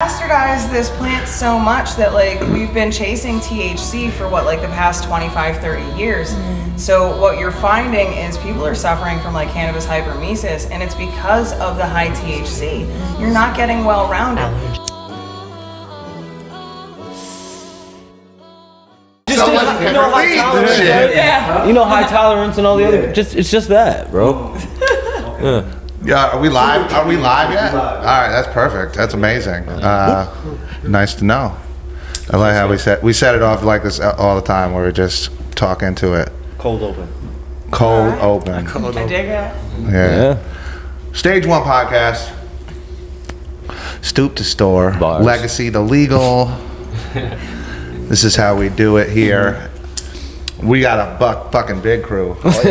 bastardized this plant so much that like we've been chasing THC for what, like the past 25, 30 years. So what you're finding is people are suffering from like cannabis hypermesis, and it's because of the high THC. You're not getting well-rounded. You know, high tolerance and all the other. It's just that, bro. Yeah, are we live? Are we live yet? All right, that's perfect. That's amazing. Nice to know. I like how we set it off like this all the time, where we just talk into it. Cold open. Cold open. I dig it. Yeah. Stage 1 podcast. Stoop to store. Bars. Legacy to legal. This is how we do it here. We got a fucking big crew. Fuck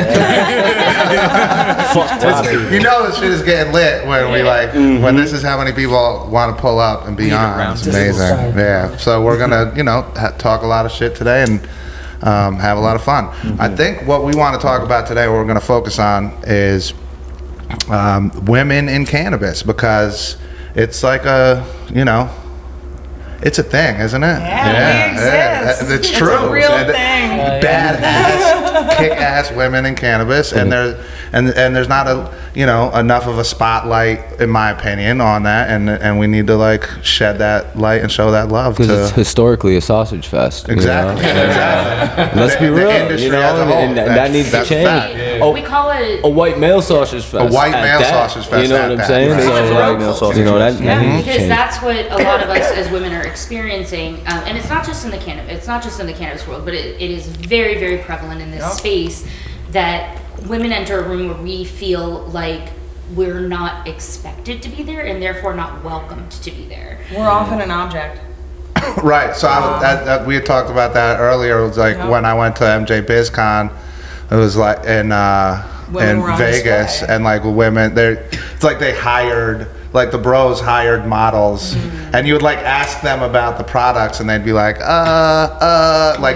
You know this shit is getting lit when we like when this is how many people want to pull up and be on. It's amazing. Yeah. So we're gonna talk a lot of shit today and have a lot of fun. I think what we want to talk about today, what we're gonna focus on, is women in cannabis, because it's like it's a thing, isn't it? Yeah, we exist. It's true. It's a real thing. Badass, kick-ass women in cannabis, and there's not enough of a spotlight, in my opinion, on that, and we need to like shed that light and show that love. Because it's historically a sausage fest. Exactly. Exactly. Let's be real. And that needs to change. We call it a white male sausage fest. A white male sausage fest. You know what I'm saying? Right. So, because that's what a lot of us as women are experiencing, and it's not just in the cannabis world, but it is very, very prevalent in this space, that women enter a room where we feel like we're not expected to be there and therefore not welcomed to be there. We're often an object. Right. So we had talked about that earlier. It was like when I went to MJ BizCon, it was like in Vegas, and like women, it's like they hired. Like the bros hired models, and you would like ask them about the products, and they'd be like,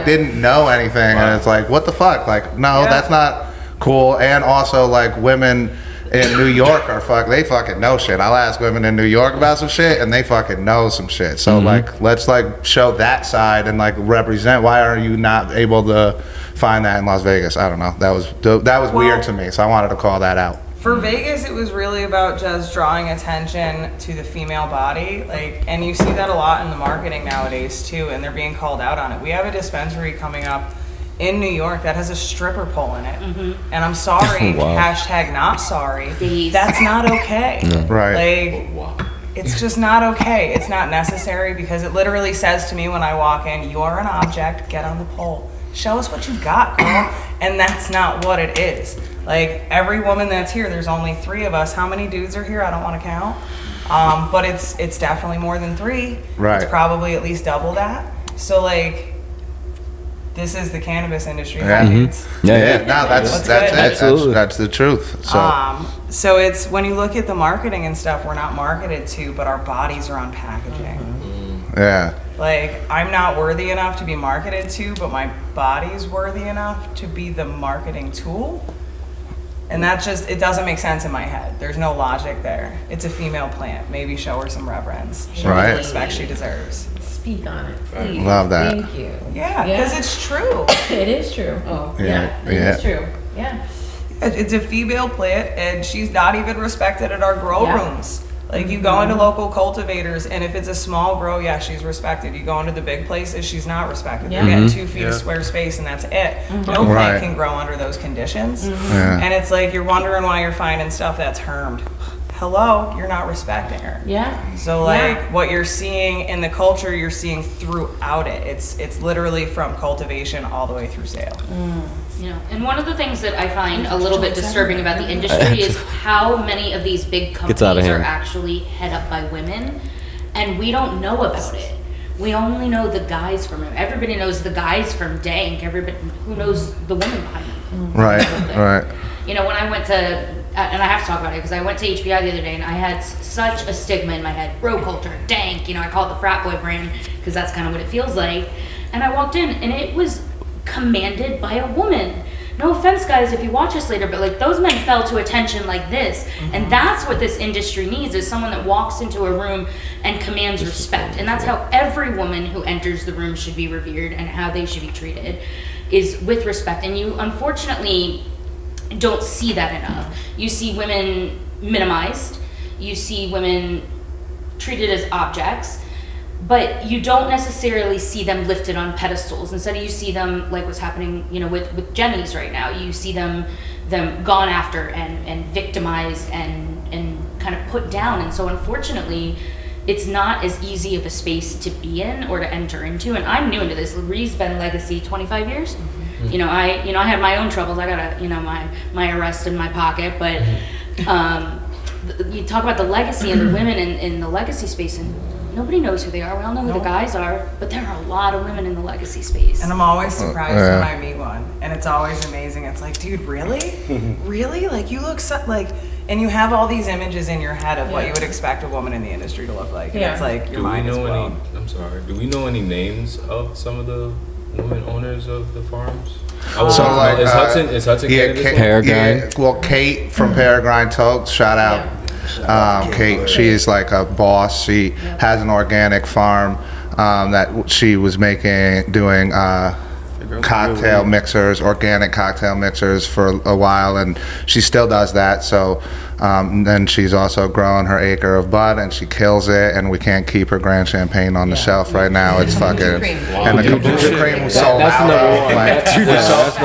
didn't know anything, and it's like, what the fuck? Like, no, that's not cool. And also, like, women in New York they fucking know shit. I'll ask women in New York about some shit, and they fucking know some shit. So like, let's like show that side and like represent. Why are you not able to find that in Las Vegas? I don't know. That was weird to me, so I wanted to call that out. For Vegas, it was really about just drawing attention to the female body, and you see that a lot in the marketing nowadays too, and they're being called out on it. We have a dispensary coming up in New York that has a stripper pole in it, and I'm sorry, hashtag not sorry. That's not okay. Right. Like, it's just not okay. It's not necessary, because it literally says to me when I walk in, "You are an object. Get on the pole. Show us what you got, girl." And that's not what it is. Like, every woman that's here, there's only 3 of us. How many dudes are here? I don't want to count. But it's definitely more than 3. Right. It's probably at least double that. So, like, this is the cannabis industry. Yeah. No, that's it. Absolutely. That's the truth. So. So it's, when you look at the marketing and stuff, we're not marketed to, but our bodies are on packaging. Yeah. Like, I'm not worthy enough to be marketed to, but my body's worthy enough to be the marketing tool. And that just, it doesn't make sense in my head. There's no logic there. It's a female plant. Maybe show her some reverence. Show her the respect she deserves. Speak on it, please. Love that. Thank you. Yeah, because it's true. It is true. Oh, yeah. It is true. Yeah. It's a female plant, and she's not even respected at our grow rooms. Like, you go into local cultivators, and if it's a small grow, she's respected. You go into the big places, she's not respected. You're getting 2 feet of square space, and that's it. No plant can grow under those conditions. And it's like, you're wondering why you're finding stuff that's hermed. Hello, you're not respecting her. Yeah. So like, what you're seeing in the culture, you're seeing throughout it. It's literally from cultivation all the way through sale. And one of the things that I find a little bit disturbing about the industry is how many of these big companies are actually head up by women, and we don't know about it. We only know the guys from it. Everybody knows the guys from Dank. Everybody who knows the woman behind it. Right. You know, when I went to, and I have to talk about it because I went to HBI the other day, and I had such a stigma in my head. Bro culture, Dank. You know, I call it the frat boy brand because that's kind of what it feels like. And I walked in, and it was commanded by a woman. no offense guys if you watch this later, but like those men fell to attention like this. And that's what this industry needs, is someone that walks into a room and commands respect. And that's how every woman who enters the room should be revered, and how they should be treated is with respect. And you unfortunately don't see that enough. You see women minimized, you see women treated as objects, but you don't necessarily see them lifted on pedestals. Instead, you see them like what's happening, you know, with Jenny's right now. You see them gone after and victimized and kind of put down. And so unfortunately, it's not as easy of a space to be in or to enter into. And I'm new into this. Ree's been Legacy 25 years. You know, I had my own troubles. I got my arrest in my pocket, but you talk about the legacy and the women in the legacy space, and nobody knows who they are. We all know who the guys are, but there are a lot of women in the legacy space. And I'm always surprised when I meet one, and it's always amazing. It's like, dude, really? Really? Like, you look so, like, and you have all these images in your head of what you would expect a woman in the industry to look like. And it's like, your mind is blown. Do we know any names of some of the women owners of the farms? So like, is Hudson Cannabis? Peregrine. Well, Kate from Peregrine Tokes, shout out. Kate, she's like a boss. She has an organic farm that she was doing cocktail mixers, organic cocktail mixers for a while, and she still does that. So then she's also growing her acre of bud, and she kills it, and we can't keep her Grand Champagne on the shelf right now. It's fucking, and the kombucha cream was sold out.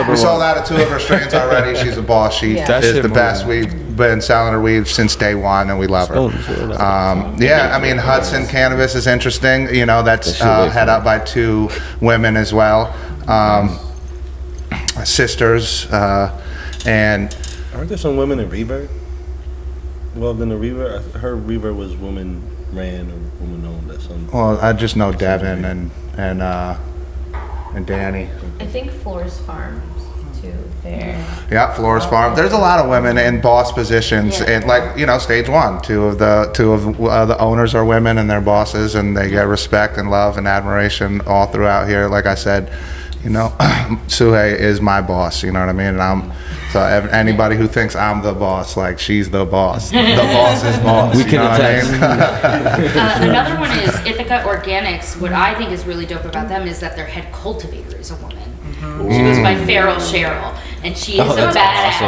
We sold out of 2 of her strains already. She's a boss. She is the best. We've been selling her weed since day one, and we love her. I mean, Hudson Cannabis is interesting. You know, that's head up by 2 women as well. Sisters, and aren't there some women in Reverb? Involved in the Reverb? I heard Reverb was woman ran or woman owned or something. Well, I just know Devin and Danny. I think Floor's Farms too. There. Yeah, Floor's Farm. There's a lot of women in boss positions, and like, you know, stage 1, 2 of the owners are women, and they're bosses, and they get respect and love and admiration all throughout here. Like I said, you know, Suhei is my boss, you know what I mean? And anybody who thinks I'm the boss, like, she's the boss. The boss is boss. We can attest. Another one is Ithaca Organics. What I think is really dope about them is that their head cultivator is a woman. She goes by Feral Cheryl, and she is a badass.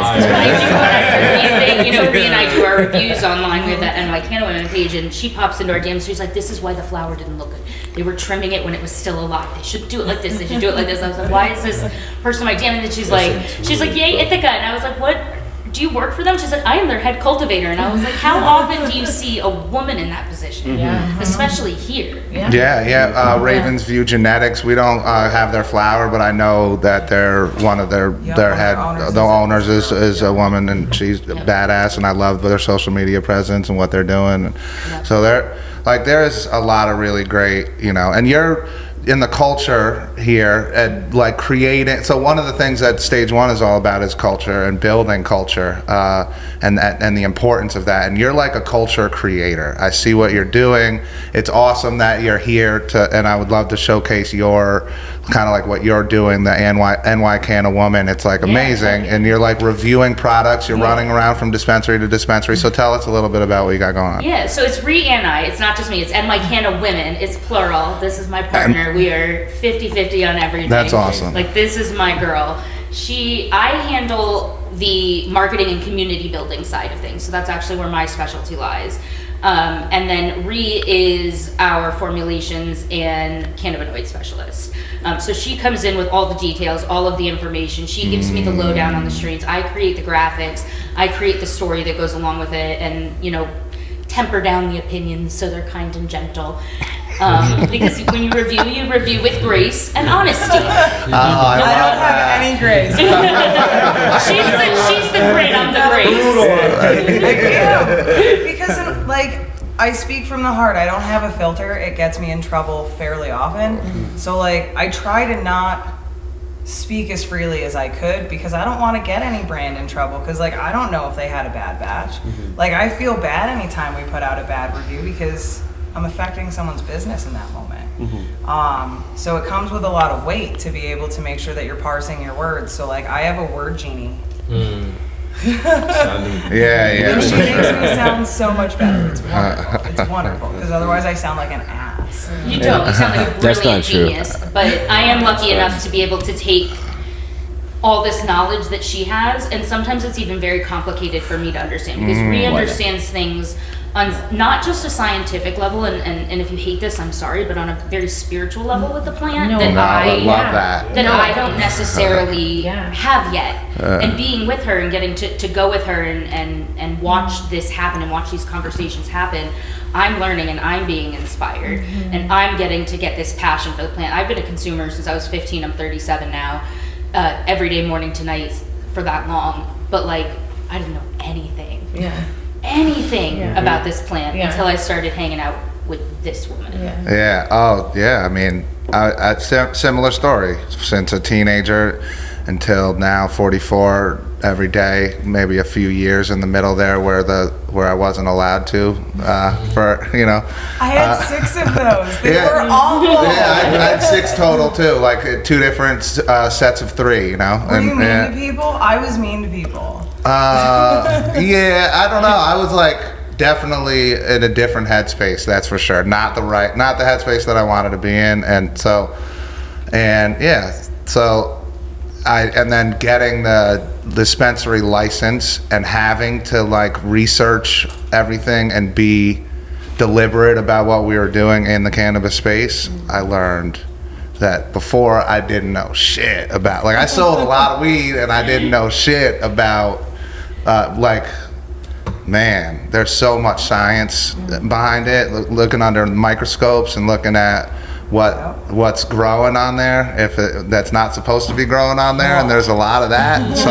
Ree and I do our reviews online. We have that NYCannaWomen page, and she pops into our DMs. She's like, "This is why the flower didn't look good. They were trimming it when it was still alive. They should do it like this. They should do it like this." I was like, "Why is this person my DM?" And then she's like, "Yay, Ithaca!" And I was like, "What? Do you work for them?" She said, "I am their head cultivator." And I was like, how often do you see a woman in that position? Especially here. Ravens View Genetics, we don't have their flower, but I know that they're one of their owners is a woman, and she's badass, and I love their social media presence and what they're doing. So there's a lot of really great, you know, and you're in the culture here and like creating. So one of the things that stage 1 is all about is culture and building culture, and the importance of that. And you're like a culture creator. I see what you're doing. It's awesome that you're here and I would love to showcase your kind of like what you're doing, the NYCannaWomen. It's like amazing. And you're like reviewing products. You're running around from dispensary to dispensary. So tell us a little bit about what you got going on. Yeah, so it's Ree and I. It's not just me. It's NYCannaWomen. It's plural. This is my partner. We are 50-50 on everything. That's awesome. Like, this is my girl. I handle the marketing and community building side of things. So that's actually where my specialty lies. And then Ree is our formulations and cannabinoid specialist. So she comes in with all the details, all of the information. She gives me the lowdown on the strains. I create the graphics. I create the story that goes along with it, and, you know, temper down the opinions so they're kind and gentle. Because when you review with grace and honesty. I don't have any grace. she's the grit, I'm the grace. Because like, I speak from the heart. I don't have a filter. It gets me in trouble fairly often. So like, I try to not speak as freely as I could, because I don't want to get any brand in trouble, because like, I don't know if they had a bad batch. Like, I feel bad anytime we put out a bad review, because I'm affecting someone's business in that moment. So it comes with a lot of weight to be able to make sure that you're parsing your words. So like I have a word genie. Yeah. She makes me sound so much better. It's wonderful. It's wonderful because otherwise I sound like an ass. You don't. You sound like a brilliant genius. But I am lucky enough to be able to take all this knowledge that she has, and sometimes it's even very complicated for me to understand because Rhea understands things on not just a scientific level, and if you hate this, I'm sorry, but on a very spiritual level with the plant that I don't necessarily have yet. And being with her and getting to go with her and watch this happen and watch these conversations happen, I'm learning and I'm being inspired and I'm getting to get this passion for the plant. I've been a consumer since I was 15. I'm 37 now. Every day, morning to night, for that long, but like I didn't know anything about this plant until I started hanging out with this woman. I mean, similar story since a teenager until now, 44. Every day, maybe a few years in the middle there where I wasn't allowed to for I had 6 of those. They were awful. I had 6 total too, like 2 different sets of 3. Were you mean to people? I was mean to people. I don't know. I was like definitely in a different headspace. That's for sure. Not the headspace that I wanted to be in, and then getting the dispensary license and having to like research everything and be deliberate about what we were doing in the cannabis space. I learned that before I didn't know shit about, like I sold a lot of weed and I didn't know shit about man, there's so much science behind it, looking under microscopes and looking at what's growing on there that's not supposed to be growing on there, and there's a lot of that. So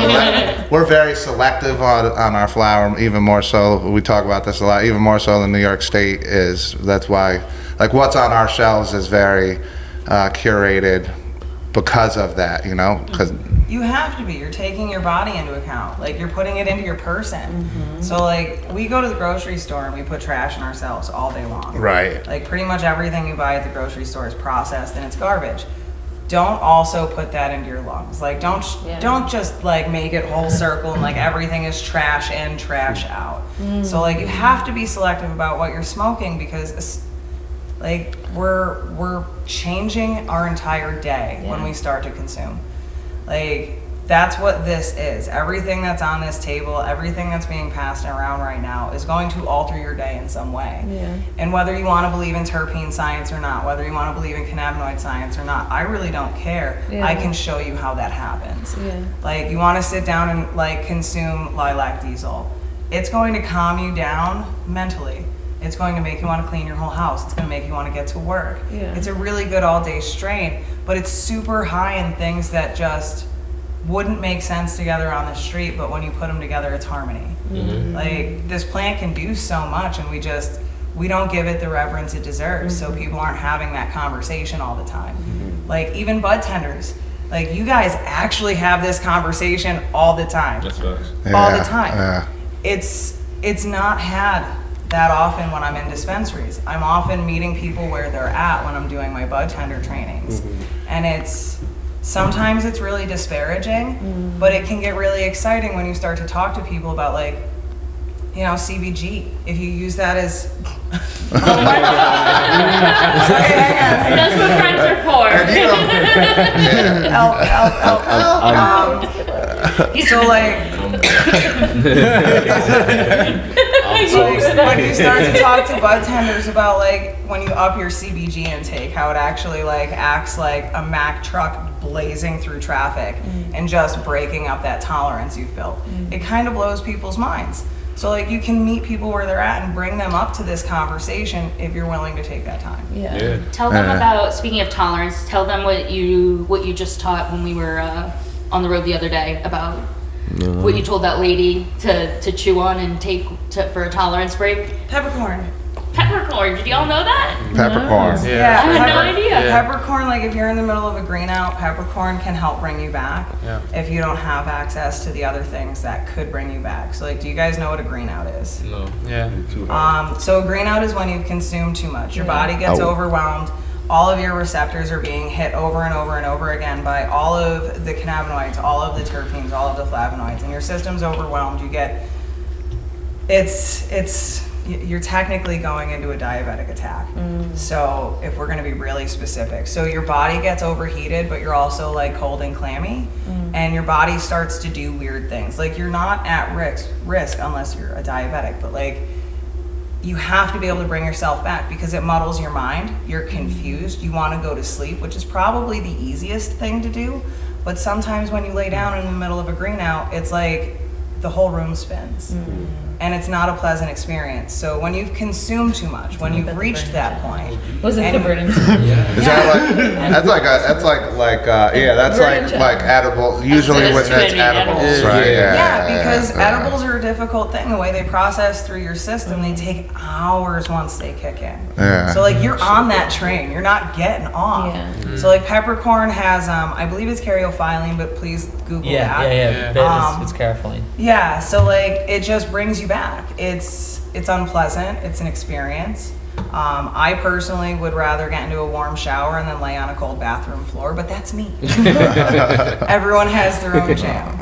we're very selective on our flower, even more so. We talk about this a lot, even more so than New York State is. That's why like what's on our shelves is very curated because of that, because you have to be. You're taking your body into account. Like you're putting it into your person. So like we go to the grocery store and we put trash in ourselves all day long. Right. Like pretty much everything you buy at the grocery store is processed and it's garbage. Don't also put that into your lungs. Like don't just like make it whole circle and like everything is trash in, trash out. So like you have to be selective about what you're smoking because like we're changing our entire day when we start to consume. Like that's what this is. Everything that's on this table, everything that's being passed around right now is going to alter your day in some way. And whether you want to believe in terpene science or not, whether you want to believe in cannabinoid science or not, I really don't care. I can show you how that happens. Like you want to sit down and like consume lilac diesel. It's going to calm you down mentally. It's going to make you want to clean your whole house. It's going to make you want to get to work. It's a really good all-day strain, but it's super high in things that just wouldn't make sense together on the street, but when you put them together, it's harmony. Like, this plant can do so much, and we don't give it the reverence it deserves, so people aren't having that conversation all the time. Like, even bud tenders. Like, you guys actually have this conversation all the time. That's facts. All the time. It's not had that often when I'm in dispensaries. I'm often meeting people where they're at when I'm doing my bud tender trainings. And sometimes it's really disparaging, but it can get really exciting when you start to talk to people about like, CBG. If you use that as That's what friends are for. So like when you start to talk to bud tenders about like when you up your CBG intake, how it actually like acts like a Mack truck blazing through traffic and just breaking up that tolerance you've built. It kind of blows people's minds. So like you can meet people where they're at and bring them up to this conversation if you're willing to take that time. Tell them about, speaking of tolerance, tell them what you just taught when we were on the road the other day about what you told that lady to chew on and take for a tolerance break. Peppercorn. peppercorn. Did y'all know that? Peppercorn. Yeah, I had no idea. Peppercorn, like if you're in the middle of a Greenout, peppercorn can help bring you back if you don't have access to the other things that could bring you back. So like, do you guys know what a Greenout is? No. Yeah. So a Greenout is when you've consumed too much. Your body gets overwhelmed. All of your receptors are being hit over and over and over again by all of the cannabinoids, all of the terpenes, all of the flavonoids, and your system's overwhelmed. You get, you're technically going into a diabetic attack. So if we're going to be really specific, so your body gets overheated, but you're also like cold and clammy, and your body starts to do weird things. Like you're not at risk unless you're a diabetic, but like you have to be able to bring yourself back because it muddles your mind. You're confused. You want to go to sleep, which is probably the easiest thing to do. But sometimes when you lay down in the middle of a Greenout, it's like the whole room spins. And it's not a pleasant experience. So when you've consumed too much, when you've reached that point, was it the burden? Is that like that's like edible. Usually when that's edibles, right? Yeah, because edibles are a difficult thing. The way they process through your system, they take hours once they kick in. So like you're on that train, you're not getting off. So like peppercorn has, I believe it's caryophyllene, but please Google that. It's caryophyllene. Yeah, so like it just brings you back. It's unpleasant. It's an experience. I personally would rather get into a warm shower and then lay on a cold bathroom floor, but that's me. Everyone has their own jam.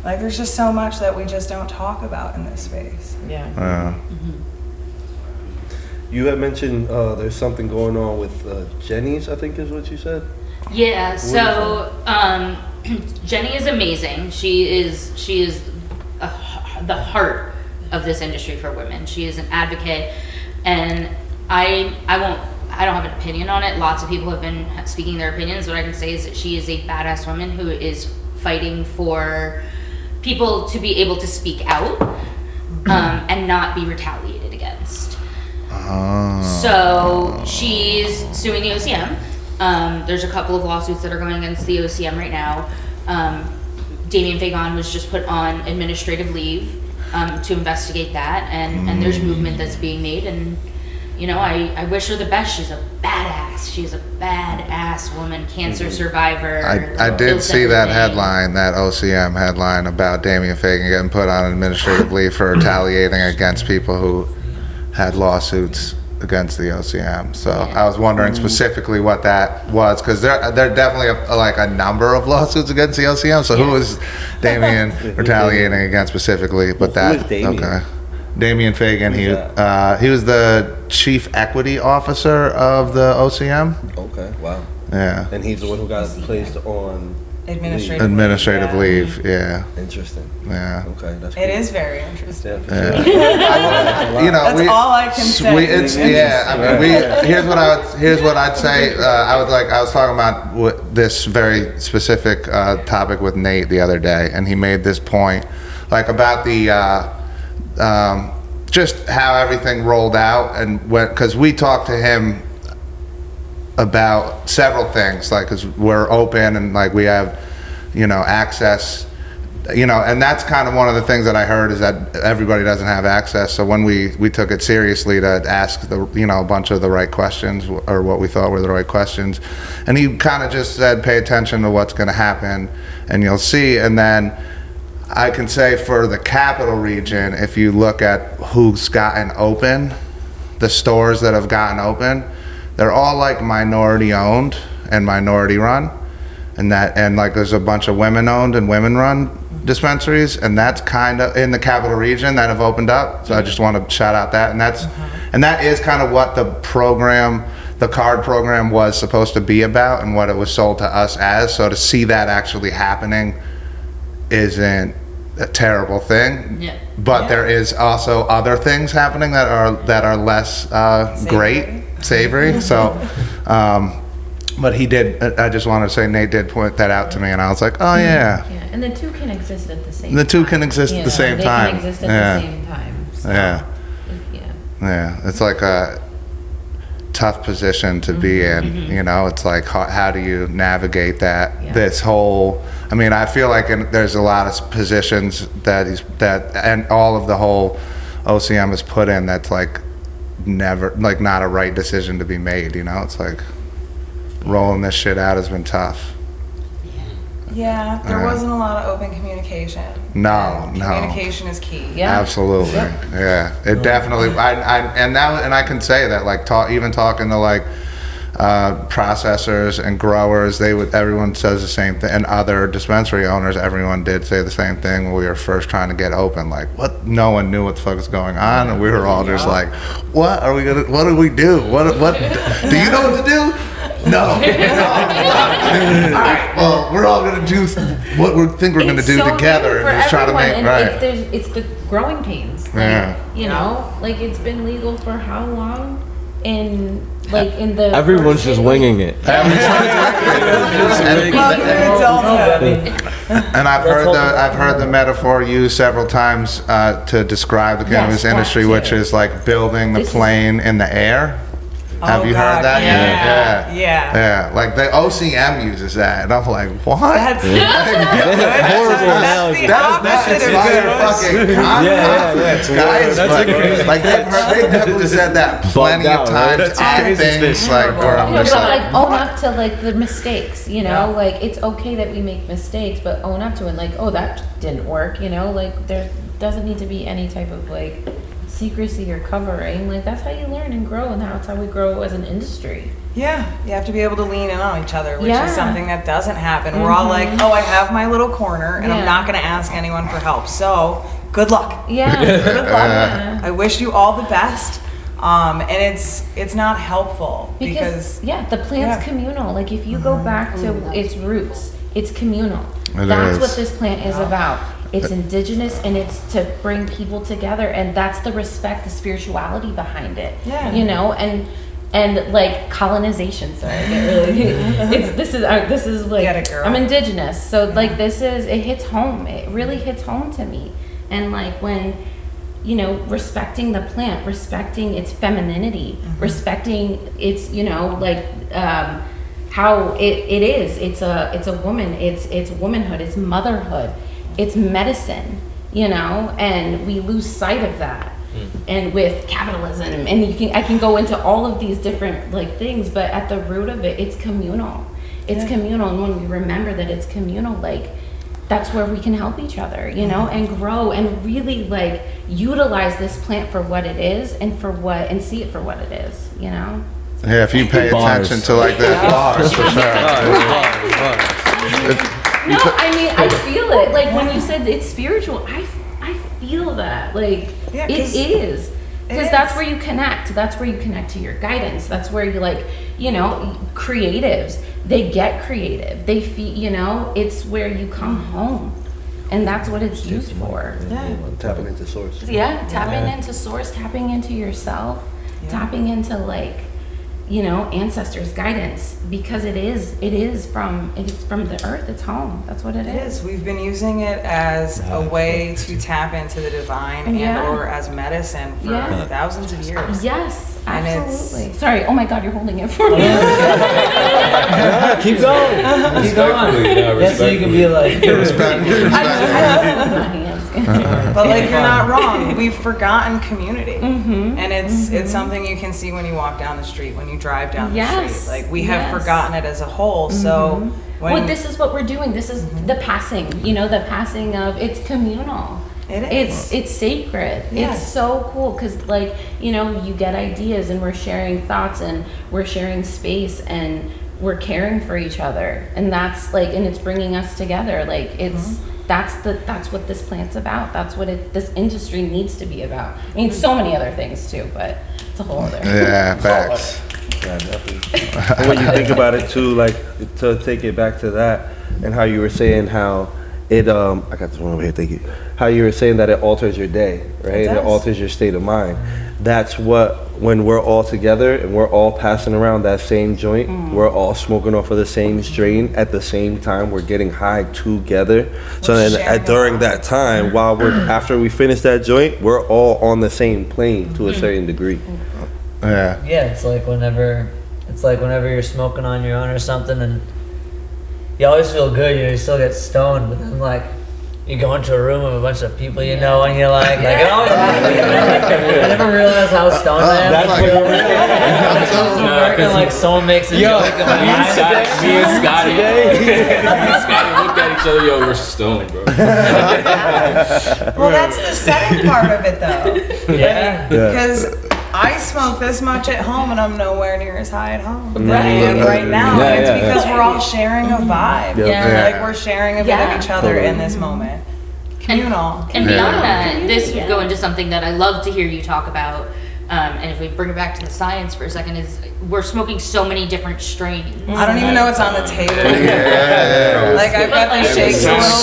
Like there's just so much that we just don't talk about in this space. You had mentioned there's something going on with Jenny's, I think is what you said. Yeah. So Jenny is amazing. She is the heart of this industry for women. She is an advocate, and I don't have an opinion on it. Lots of people have been speaking their opinions. What I can say is that she is a badass woman who is fighting for people to be able to speak out and not be retaliated against. So she's suing the OCM. There's a couple of lawsuits that are going against the OCM right now. Damien Fagon was just put on administrative leave to investigate that, and there's movement that's being made, and you know, I wish her the best. She's a badass. She's a badass woman, cancer survivor. I did see that headline, that OCM headline about Damien Fagan getting put on administrative leave for retaliating against people who had lawsuits against the OCM. So I was wondering specifically what that was, because there definitely like a number of lawsuits against the OCM. So who was Damien retaliating against specifically? But that Damien Fagan, he was the chief equity officer of the OCM. Okay, wow. Yeah. And he's the one who got placed on administrative leave. Yeah. Interesting. Yeah. Okay, that's cool. It is very interesting. Yeah. You know, that's all I can say. I mean, here's what I'd say. I was talking about this very specific topic with Nate the other day, and he made this point, like about the just how everything rolled out, and because we talked to him about several things, like, because we're open and like we have, you know, access, you know, and that's kind of one of the things that I heard, is that everybody doesn't have access. So when we took it seriously to ask the, you know, a bunch of the right questions, or what we thought were the right questions, and he kind of just said, pay attention to what's going to happen and you'll see. And then I can say for the capital region, if you look at who's gotten open, the stores that have gotten open, they're all like minority owned and minority run, and like there's a bunch of women owned and women run dispensaries, and that's kind of in the capital region that have opened up. So I just want to shout out that, and that is kind of what the program, the card program, was supposed to be about, and what it was sold to us as. So to see that actually happening isn't a terrible thing. But there is also other things happening that are less savory. So but he did, I just wanted to say, Nate did point that out to me, and I was like, oh yeah. And the two can exist at the same time. The two can exist at the same time. They can exist at the same time. So, yeah, it's like a tough position to be in, you know. It's like, how do you navigate that, this whole, I mean, I feel like there's a lot of positions that and all of the whole OCM is put in, that's like never, like, not a right decision to be made, you know? It's like rolling this shit out has been tough. Yeah, there wasn't a lot of open communication. No. Communication is key. Yeah. Absolutely. Yeah. It definitely, and I can say that, like, even talking to, like, processors and growers, everyone says the same thing, and other dispensary owners, everyone did say the same thing when we were first trying to get open. Like, what? No one knew what the fuck was going on, and we were all just like, what do we do? What do you know what to do? No. All right. Well, we're all gonna do what we think we're gonna do together, and just try to make right. It's the growing pains. Like, you know, like, it's been legal for how long? In the everyone's just winging it. And I've heard the metaphor used several times to describe the cannabis industry, which is like building the plane in the air. Have you heard that? Yeah. Like the OCM uses that, and I'm like, what? That's horrible analogy. That's fucking confidence, guys. But like they definitely said that plenty of times on things like where I'm just like own up to like the mistakes, you know, like it's okay that we make mistakes, but own up to it. Like, oh, that didn't work, you know, like there doesn't need to be any type of like secrecy or covering. Like, that's how you learn and grow, and that's how we grow as an industry. Yeah, you have to be able to lean in on each other, which is something that doesn't happen. We're all like, oh, I have my little corner, and I'm not going to ask anyone for help, so good luck. Yeah. Good luck. I wish you all the best. And it's not helpful because the plant's communal. Like, if you go back to its roots, it's communal. That's what this plant is about. It's indigenous, and it's to bring people together, and that's the respect, the spirituality behind it. Yeah. You know, and like colonization. Sorry, I get really. This is like, get it, girl. I'm indigenous, so like it hits home. It really hits home to me, and like when, you know, respecting the plant, respecting its femininity, respecting its, you know, like how it is. It's a woman. It's womanhood. It's motherhood. It's medicine, you know, and we lose sight of that. And with capitalism, and I can go into all of these different like things, but at the root of it, it's communal. It's communal, and when we remember that it's communal, like that's where we can help each other, you know, and grow and really like utilize this plant for what it is and see it for what it is, you know. Yeah, if you pay attention to like that bars for sure. No, I mean, I feel it. Like, when you said it's spiritual, I feel that. Like, it is. Because that's where you connect. That's where you connect to your guidance. That's where you, like, you know, creatives, they get creative. They feel, you know, it's where you come home. And that's what it's used for. Yeah. Tapping into source. Yeah, tapping into source, tapping into yourself, tapping into, like, you know, ancestors' guidance, because it is from the earth. It's home. That's what it is. We've been using it as a way to tap into the divine and or as medicine for thousands of years. Yes, absolutely. Sorry. Oh my God, you're holding it for me. Keep going. Keep going. That's so you can be like respect. But like, you're not wrong. We've forgotten community, and it's something you can see when you walk down the street, when you drive down the street. Like, we have forgotten it as a whole. So this is what we're doing. This is the passing. You know, the passing of, it's communal. It is. It's sacred. Yeah. It's so cool because, like, you know, you get ideas, and we're sharing thoughts, and we're sharing space, and we're caring for each other, and that's like, and it's bringing us together. Like, it's. That's what this plant's about. That's what this industry needs to be about. I mean, so many other things too, but it's a whole other. Yeah, facts. Yeah, definitely. And when you think about it too, like, to take it back to that, and how you were saying how it, I got this one over here. Thank you. How you were saying that it alters your day, right? It alters your state of mind. That's what, when we're all together and we're all passing around that same joint, we're all smoking off of the same strain at the same time, we're getting high together. So then during that time, while after we finish that joint, we're all on the same plane to a certain degree. Yeah. Yeah, it's like whenever you're smoking on your own or something, and you always feel good, you know, you still get stoned, but then like you go into a room of a bunch of people you know, and you're like it always happens. I never realized how stoned I am. That's like, And like someone makes a joke. And me and Scotty looked at each other. Yo, we're stoned, bro. Well, that's the second part of it, though. Yeah. Because I smoke this much at home, and I'm nowhere near as high at home than I am right now. Yeah, And it's yeah, because we're all sharing a vibe. Like we're sharing a bit of each other in this moment. Communal. And beyond that, this would go into something that I love to hear you talk about. And if we bring it back to the science for a second, is we're smoking so many different strains. I don't even know what's on the table. Like I've got the shakes a little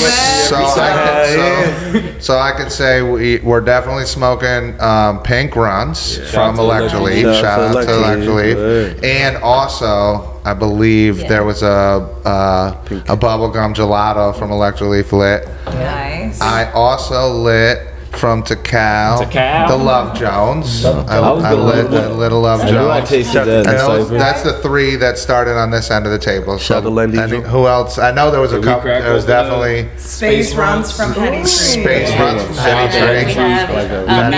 bit. So I could say we're definitely smoking pink runs from Electroleaf. Shout out to Electroleaf. And also, I believe there was a bubblegum gelato from Electroleaf lit. Nice. I also lit from Takal, the Love Jones. I lit a Love Jones. I tasted that. That's the three that started on this end of the table. So who else? I know there was a couple. There was definitely Space Runs from Henny Tree. Space Runs from Henny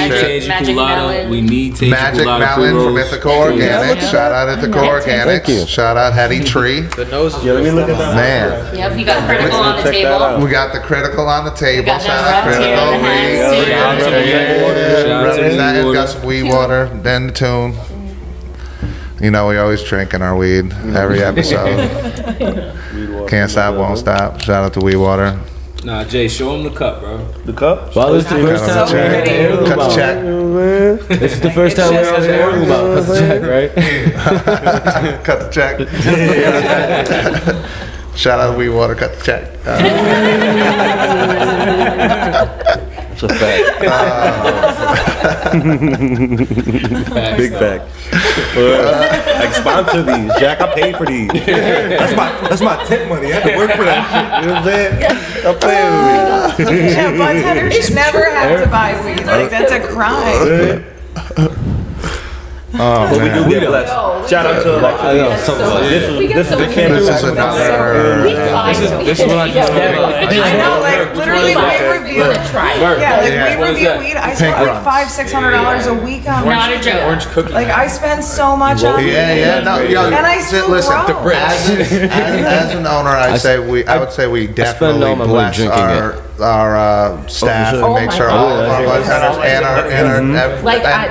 Tree. Magic Melon. We need Magic Melon from Ithaca Organics. Shout out Ithaca Organics. Shout out Henny Tree. Let me look at that. Man. Yep, you got Critical on the table. We got the Critical on the table. got Shout that out Critical. Representing Got some weed water, then the tune. You know, we always drinking our weed every episode. Can't stop, won't stop. Shout out to weed water. Nah, Jay, show him the cup, bro. The cup? Well, this is the first time we're hearing Cut the about check. This is the first time we're hearing about cut the check, right? Cut the check. Shout out to weed water, cut the check. It's a fact. Big fact. Like sponsor these, Jack. I paid for these. That's my tip money. I had to work for that shit. You know what I'm saying? I'm playing with me. Yeah, bartenders never have to buy weed. Like that's a crime. Oh, But we do get blessed. Shout out to this is the cannabis. This is another. This is what I I know, like literally we review we review weed. I spend like $500-600 a week on Not a joke. Orange cookie. Like I spend so much on weed. No, yo, And I still listen. grow. As an owner, I would say we definitely all my money bless drinking our staff and make sure all of our bartenders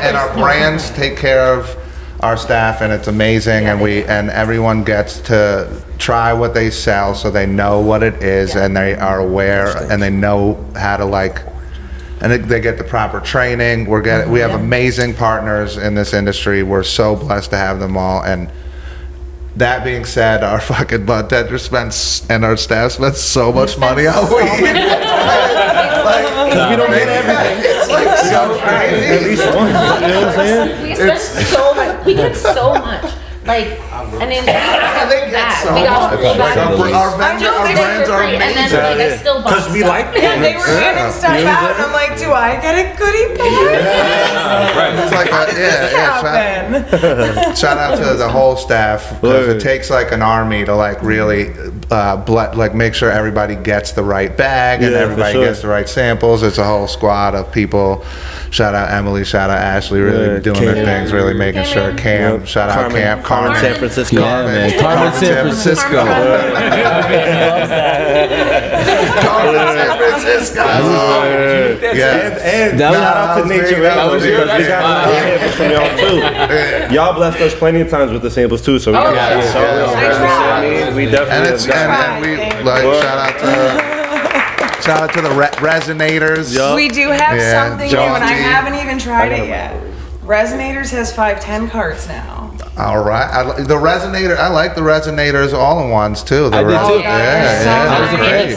and our brands take care of our staff, and it's amazing, and everyone gets to try what they sell, so they know what it is, and they are aware, and they know how to and they get the proper training. We have amazing partners in this industry. We're so blessed to have them all. And that being said, our fucking bartenders and our staff spends so much money on weed. Because we don't get everything. It's like so crazy. At least one. You know what I'm saying? We spend so much. We get so much. Like, and then we got full back. Our brands are And then amazing. like, I still buy Because we stuff. like Yeah, they were handing stuff out, and I'm like, do I get a goodie bag? It's like shout out to the whole staff, because it takes like an army to like really make sure everybody gets the right bag and everybody gets the right samples. It's a whole squad of people. Shout out Emily, shout out Ashley, really doing their things, really making sure. Cam, shout out Cam, Carmen, San Francisco. Yeah, man. Carmen, San Francisco. Carmen, San Francisco. And shout out to Nature Radio, because we got samples from y'all too. Y'all blessed us plenty of times with the samples too, so we got we definitely shout out to the resonators. We do have something new, and I Jonesy. haven't even tried it yet. Resonators has 510 carts now. All right, I like the resonators all-in-ones too. I did too. Yeah, I was a fan.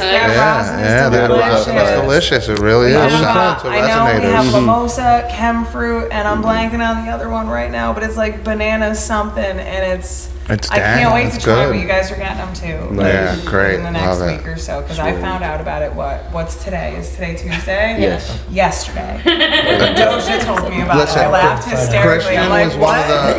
That's delicious. It really is. Shout out to I know we have resonators. mimosa, chem fruit, and I'm blanking on the other one right now, but it's like banana something, and it's It's I can't wait to try, good. but you guys are getting them too. Yeah, great. In the next Love week it. or so, because I found out about it. What's today? Is today Tuesday? Yes. Yesterday. Doja told me about it. I laughed hysterically. I'm like,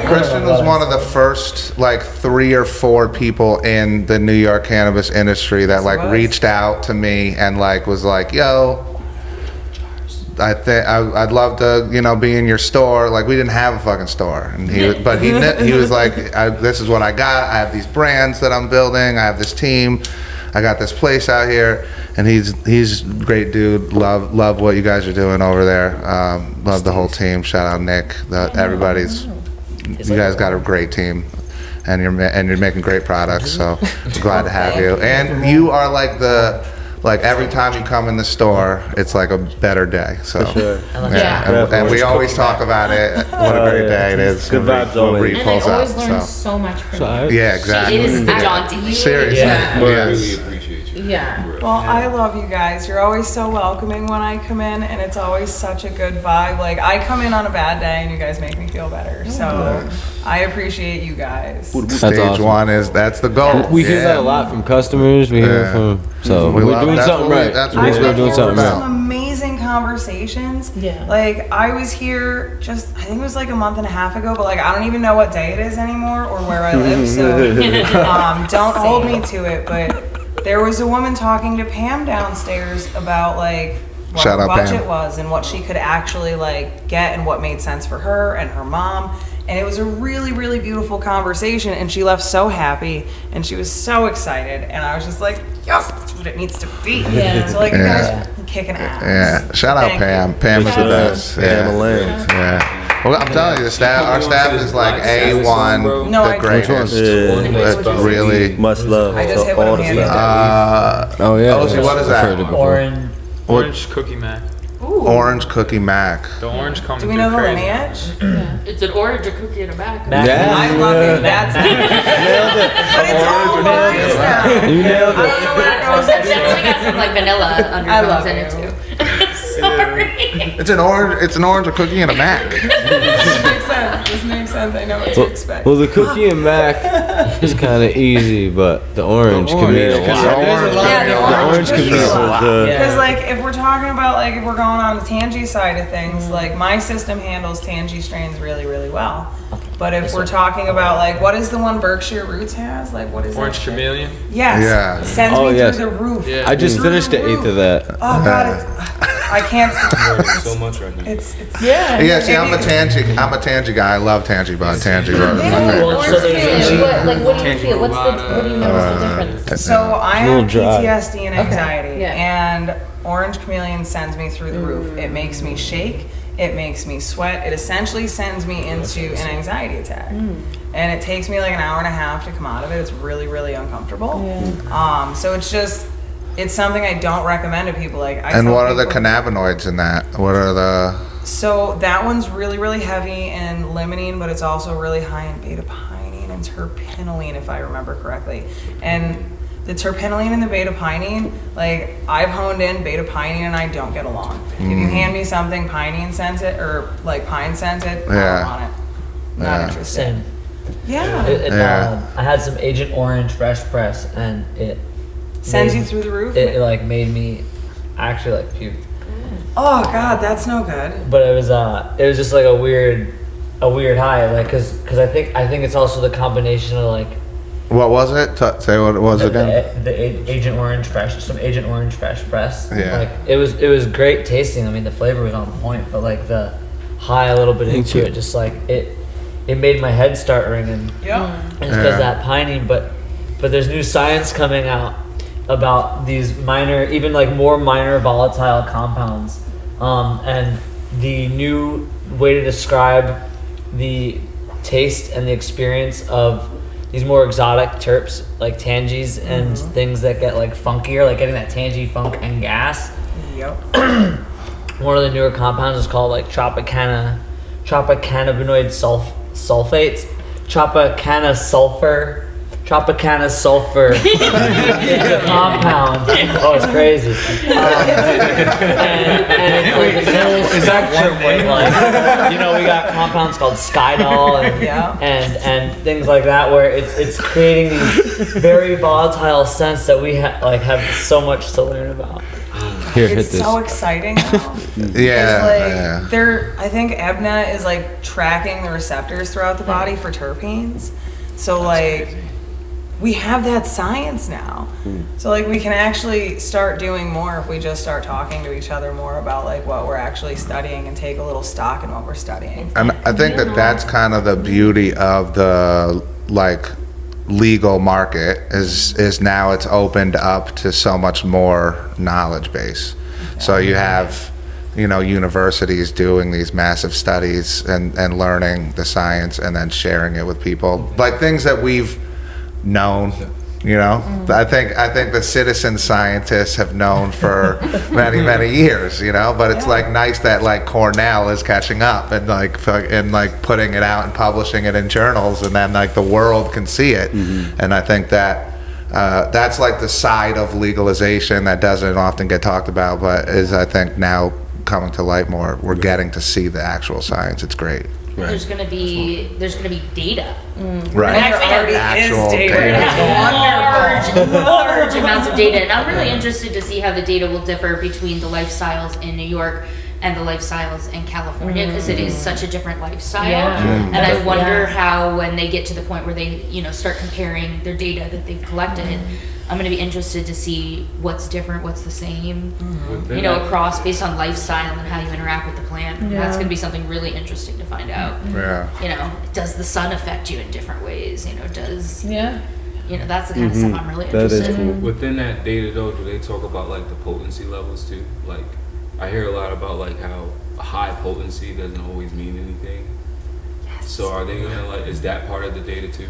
Christian was one of the first like 3 or 4 people in the New York cannabis industry that like reached out to me and like was like, yo, I think I'd love to, you know, be in your store. Like we didn't have a fucking store, and he was like, this is what I got. I have these brands that I'm building. I have this team. I got this place out here, and he's a great dude. Love what you guys are doing over there. Love the whole team. Shout out Nick. Everybody's. You guys got a great team, and you're making great products. So glad to have you. And you are like like every time you come in the store, it's like a better day. So and we always talk about it. What a great day it is. Good vibes always. And I always learn so much from you. Yeah, exactly. It is jaunty. Seriously. I really appreciate you. Yeah. well, I love you guys. You're always so welcoming when I come in, and it's always such a good vibe. Like I come in on a bad day, and you guys make me feel better. So I appreciate you guys. Stage awesome. 1 is that's the goal. We hear that a lot from customers. We hear from we're doing something right. That's I've what been we're doing here for something some right. amazing conversations. Yeah. Like I was here I think it was like a month and a half ago, but like I don't even know what day it is anymore or where I live. So don't hold me to it. But there was a woman talking to Pam downstairs about like what Shout her out budget Pam. was and what she could actually like get and what made sense for her and her mom. And it was a really, really beautiful conversation, and she left so happy, and she was so excited, and I was just like, yes, that's what it needs to be. Yeah. So like, you guys are kicking ass. Yeah, shout out Thank Pam. you. Pam is the best. Pam Lane. Yeah. Well, I'm telling you, our staff is like A1, No, I- the greatest. Yeah. It's really. Much love I just to hit what all I'm the handing staff. Oh yeah. Osie, what is that? I've heard it before. Orange cookie mac. Ooh. Orange Cookie Mac. The orange coming Do we know the through lineage? It's an orange or cookie in a bag. Yeah. I love it. That's But it's all orange now. You nailed I it. don't know where it goes. It's definitely got some like vanilla love undertones in it you. too. Sorry. It's an orange a cookie and a Mac. This makes sense. This makes sense. I know what to expect. Well, the cookie and mac is kind of easy, but the orange can mean a lot. The orange can mean a lot. Because like if we're talking about like if we're going on the Tangy side of things, like my system handles Tangy strains really, really well. But if we're talking about like what is the one Berkshire Roots has? Like what is Orange that shit? Chameleon. Yes. Yeah. Sends Oh, me yes. through the roof. Yeah. I just Through finished the the eighth roof. of that. Oh god, I can't. So much right now. It's Yeah, see, I'm a Tangy guy. I love Tangy Bud. Tangy Bud is my favorite. What do you feel? What do you know is the difference? So I a little have dry. PTSD and anxiety, Yeah. and Orange Chameleon sends me through the roof. It makes me shake. It makes me sweat. It essentially sends me into an anxiety attack. And it takes me like an hour and a half to come out of it. It's really, really uncomfortable. So it's something I don't recommend to people. Like, And what are the cannabinoids in that? What are the... So that one's really, really heavy in limonene, but it's also really high in beta-pinene and terpinolene, if I remember correctly. And the terpinolene and the beta-pinene, like I've honed in beta-pinene and I don't get along. If you hand me something pinene scented or like pine scented, I don't want it. Not interested. Same. Yeah. I had some Agent Orange fresh press, and it Sends made- you through the roof? It like made me actually like puke. Oh God, that's no good. But it was just like a weird high, like cause I think it's also the combination of like What was it? Say what it was again. the Agent Orange fresh, some Agent Orange fresh press. Yeah. Like it was great tasting. I mean, the flavor was on point, but like the high a little bit into it, just like it made my head start ringing. Yeah. And it's because of that pinene, but there's new science coming out about these minor, even like more minor volatile compounds, and the new way to describe the taste and the experience of these more exotic terps like tangies and things that get like funkier, like getting that tangy funk and gas. Yep. One of the newer compounds is called like tropicannabinoid sulfates, tropicana sulfur, Tropicana sulfur the compound. Oh, it's crazy. And it's like, is that one way? Like, you know, we got compounds called Skydol and things like that, where it's creating these very volatile scents that we have so much to learn about. Here, it's so exciting though. I think Ebna is like tracking the receptors throughout the body for terpenes. So like we have that science now. So like we can actually start doing more if we just start talking to each other more about like what we're actually studying and take a little stock in what we're studying. And I think that's kind of the beauty of the like legal market is now it's opened up to so much more knowledge base. So you have, you know, universities doing these massive studies and learning the science and then sharing it with people, like things that we've known, you know. I think the citizen scientists have known for many years, you know, but it's like nice that like Cornell is catching up and like putting it out and publishing it in journals, and then like the world can see it. And I think that that's like the side of legalization that doesn't often get talked about, but is I think now coming to light more. We're getting to see the actual science. It's great. Right. There's gonna be data. Right. And there already is data. Large amounts of data, and I'm really interested to see how the data will differ between the lifestyles in New York and the lifestyles in California, because it is such a different lifestyle. And I wonder how, when they get to the point where they, you know, start comparing their data that they've collected, I'm going to be interested to see what's different, what's the same, you know, across based on lifestyle and how you interact with the plant. That's going to be something really interesting to find out. You know, does the sun affect you in different ways? You know, does you know, that's the kind of stuff I'm really interested in. Within that data, though, do they talk about like the potency levels too? Like, I hear a lot about like how high potency doesn't always mean anything. So are they gonna like? Is that part of the data too?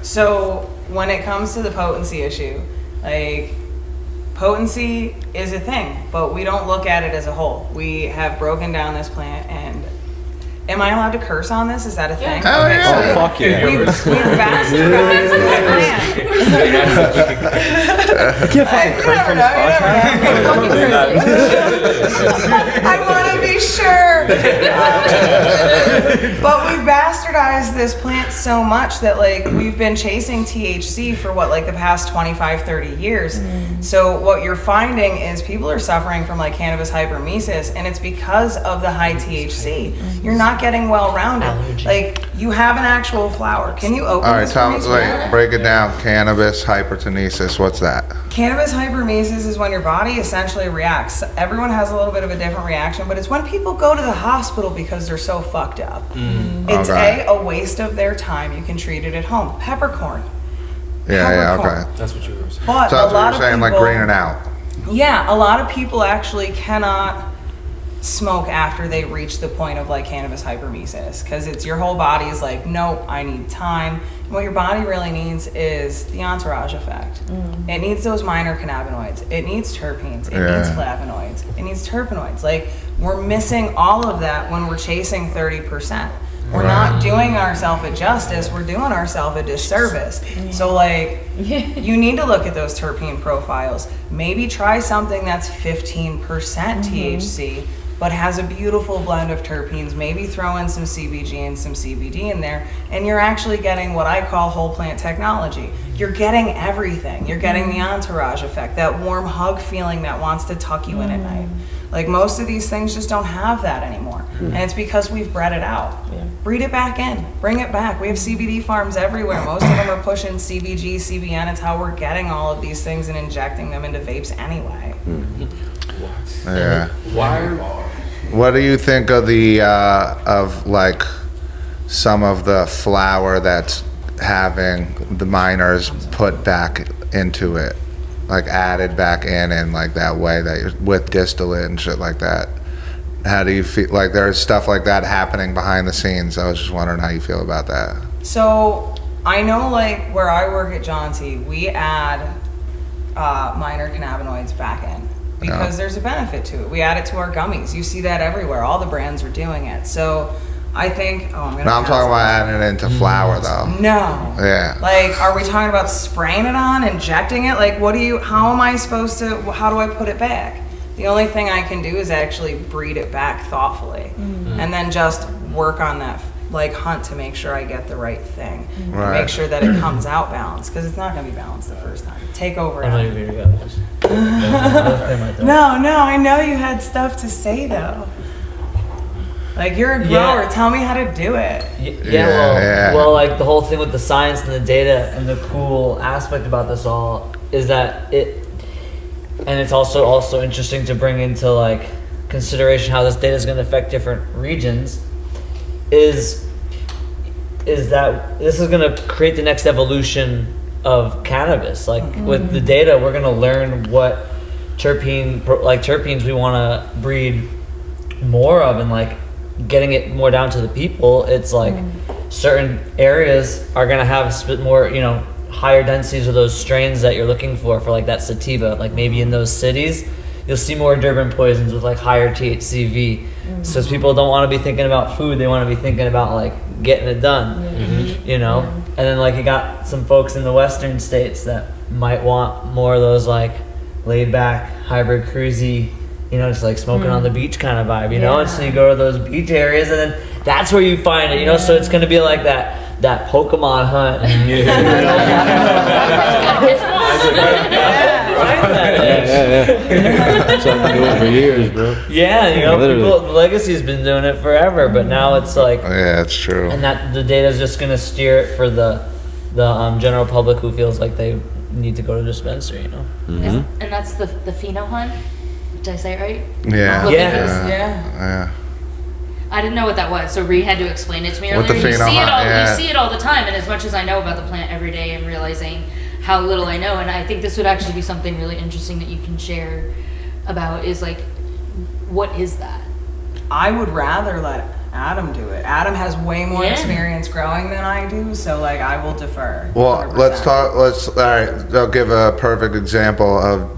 So when it comes to the potency issue, like potency is a thing, but we don't look at it as a whole. We have broken down this plant, and am I allowed to curse on this? Is that a thing? Oh, okay, yeah. so fuck yeah. We've bastardized this plant. You can't fucking curse on this podcast. I want to be sure. But we've bastardized this plant so much that like we've been chasing THC for what, like the past 25, 30 years. So what you're finding is people are suffering from like cannabis hypermesis, and it's because of the high THC. You're not getting well-rounded. Like, you have an actual flower. Can you open this for me? All right, break it down. Cannabis hypertenesis, what's that? Cannabis hypermesis is when your body essentially reacts. Everyone has a little bit of a different reaction, but it's when people go to the hospital because they're so fucked up. It's a waste of their time. You can treat it at home. Peppercorn. Okay. That's what you were saying. But so that's what you're saying, like Greenout. Yeah, a lot of people actually cannot smoke after they reach the point of like cannabis hypermesis, because it's your whole body is like, nope, I need time. And what your body really needs is the entourage effect. It needs those minor cannabinoids. It needs terpenes. It needs flavonoids. It needs terpenoids. Like, we're missing all of that when we're chasing 30%. We're not doing ourselves a justice. We're doing ourselves a disservice. So like, you need to look at those terpene profiles. Maybe try something that's 15% THC, but has a beautiful blend of terpenes. Maybe throw in some CBG and some CBD in there, and you're actually getting what I call whole plant technology. You're getting everything. You're getting the entourage effect, that warm hug feeling that wants to tuck you in at night. Like, most of these things just don't have that anymore. And it's because we've bred it out. Breed it back in. Bring it back. We have CBD farms everywhere. Most of them are pushing CBG, CBN. It's how we're getting all of these things and injecting them into vapes anyway. What do you think of the of like some of the flour that's having the miners put back into it, like added back in like that way, that you're with distillate and shit like that? How do you feel? Like, there's stuff like that happening behind the scenes. I was just wondering how you feel about that. So I know, like, where I work at Jaunty, we add minor cannabinoids back in because there's a benefit to it. We add it to our gummies. You see that everywhere. All the brands are doing it. So I think. Oh, I'm gonna. No, I'm talking about adding it into flour though. No. Yeah. Like, are we talking about spraying it on, injecting it? Like, what do you? How am I supposed to? How do I put it back? The only thing I can do is actually breed it back thoughtfully, and then just work on that, like hunt to make sure I get the right thing, Right. make sure that it comes out balanced, because it's not gonna be balanced the first time. Take over. I know you're gonna go. No, I know you had stuff to say though. Like, you're a grower. Tell me how to do it. Well, like the whole thing with the science and the data and the cool aspect about this all is that and it's also interesting to bring into like consideration how this data is going to affect different regions. Is that this is going to create the next evolution of cannabis? Like with the data, we're going to learn what terpenes we want to breed more of, and like getting it more down to the people. It's like certain areas are going to have a bit more, higher densities of those strains that you're looking for like that sativa. Like maybe in those cities, you'll see more Durban poisons with like higher THCV. So people don't want to be thinking about food; they want to be thinking about like getting it done. And then like you got some folks in the western states that might want more of those like laid back, hybrid cruisy, just like smoking on the beach kind of vibe, and so you go to those beach areas and then that's where you find it, so it's going to be like that Pokemon hunt. That's what I've been doing for years, bro. People, the legacy's been doing it forever, but now it's like, it's true. And that the data's just going to steer it for the general public who feels like they need to go to dispensary, And that's the pheno hunt. Did I say it right? Yeah. Yeah. I didn't know what that was, so Ree had to explain it to me earlier. With the You pheno see it all the time, and as much as I know about the plant every day, I'm realizing how little I know, and I think this would actually be something really interesting that you can share about, is like, what is that? I would rather let Adam do it. Adam has way more experience growing than I do, so like I will defer. Well, 100%. all right, I'll give a perfect example of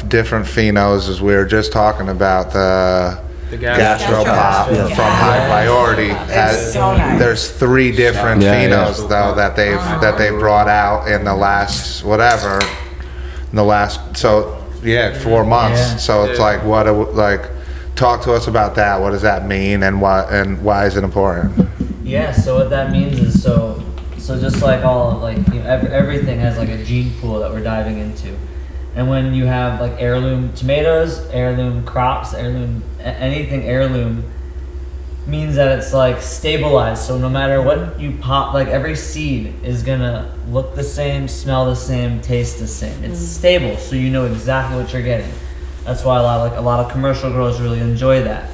different phenos, as we were just talking about the gastropop from High Priority. It's so nice. There's 3 different phenos though that they've brought out in the last 4 months. So it's like, talk to us about that. What does that mean, and why is it important? So what that means is so just like everything has like a gene pool that we're diving into. And when you have like heirloom tomatoes, heirloom crops, anything heirloom means that it's like stabilized. So no matter what you pop, like every seed is gonna look the same, smell the same, taste the same. It's stable, so you know exactly what you're getting. That's why a lot of commercial growers really enjoy that.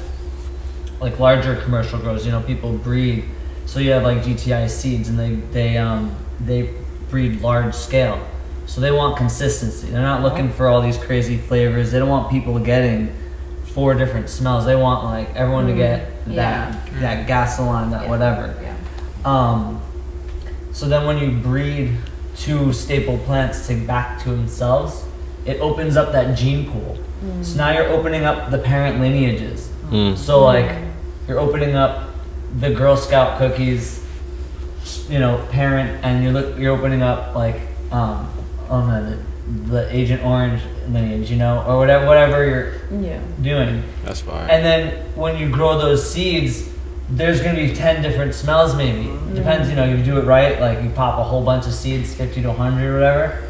Like larger commercial growers, people breed. So you have like GTI seeds, and they breed large scale. So they want consistency. They're not looking for all these crazy flavors. They don't want people getting 4 different smells. They want like everyone to get that gasoline, that whatever. So then when you breed 2 staple plants back to themselves, it opens up that gene pool. So now you're opening up the parent lineages. So like you're opening up the Girl Scout cookies, parent, and you're opening up like the Agent Orange lineage, or whatever you're doing. That's fine. And then when you grow those seeds, there's going to be 10 different smells maybe. Depends, you do it right, like you pop a whole bunch of seeds, 50 to 100 or whatever.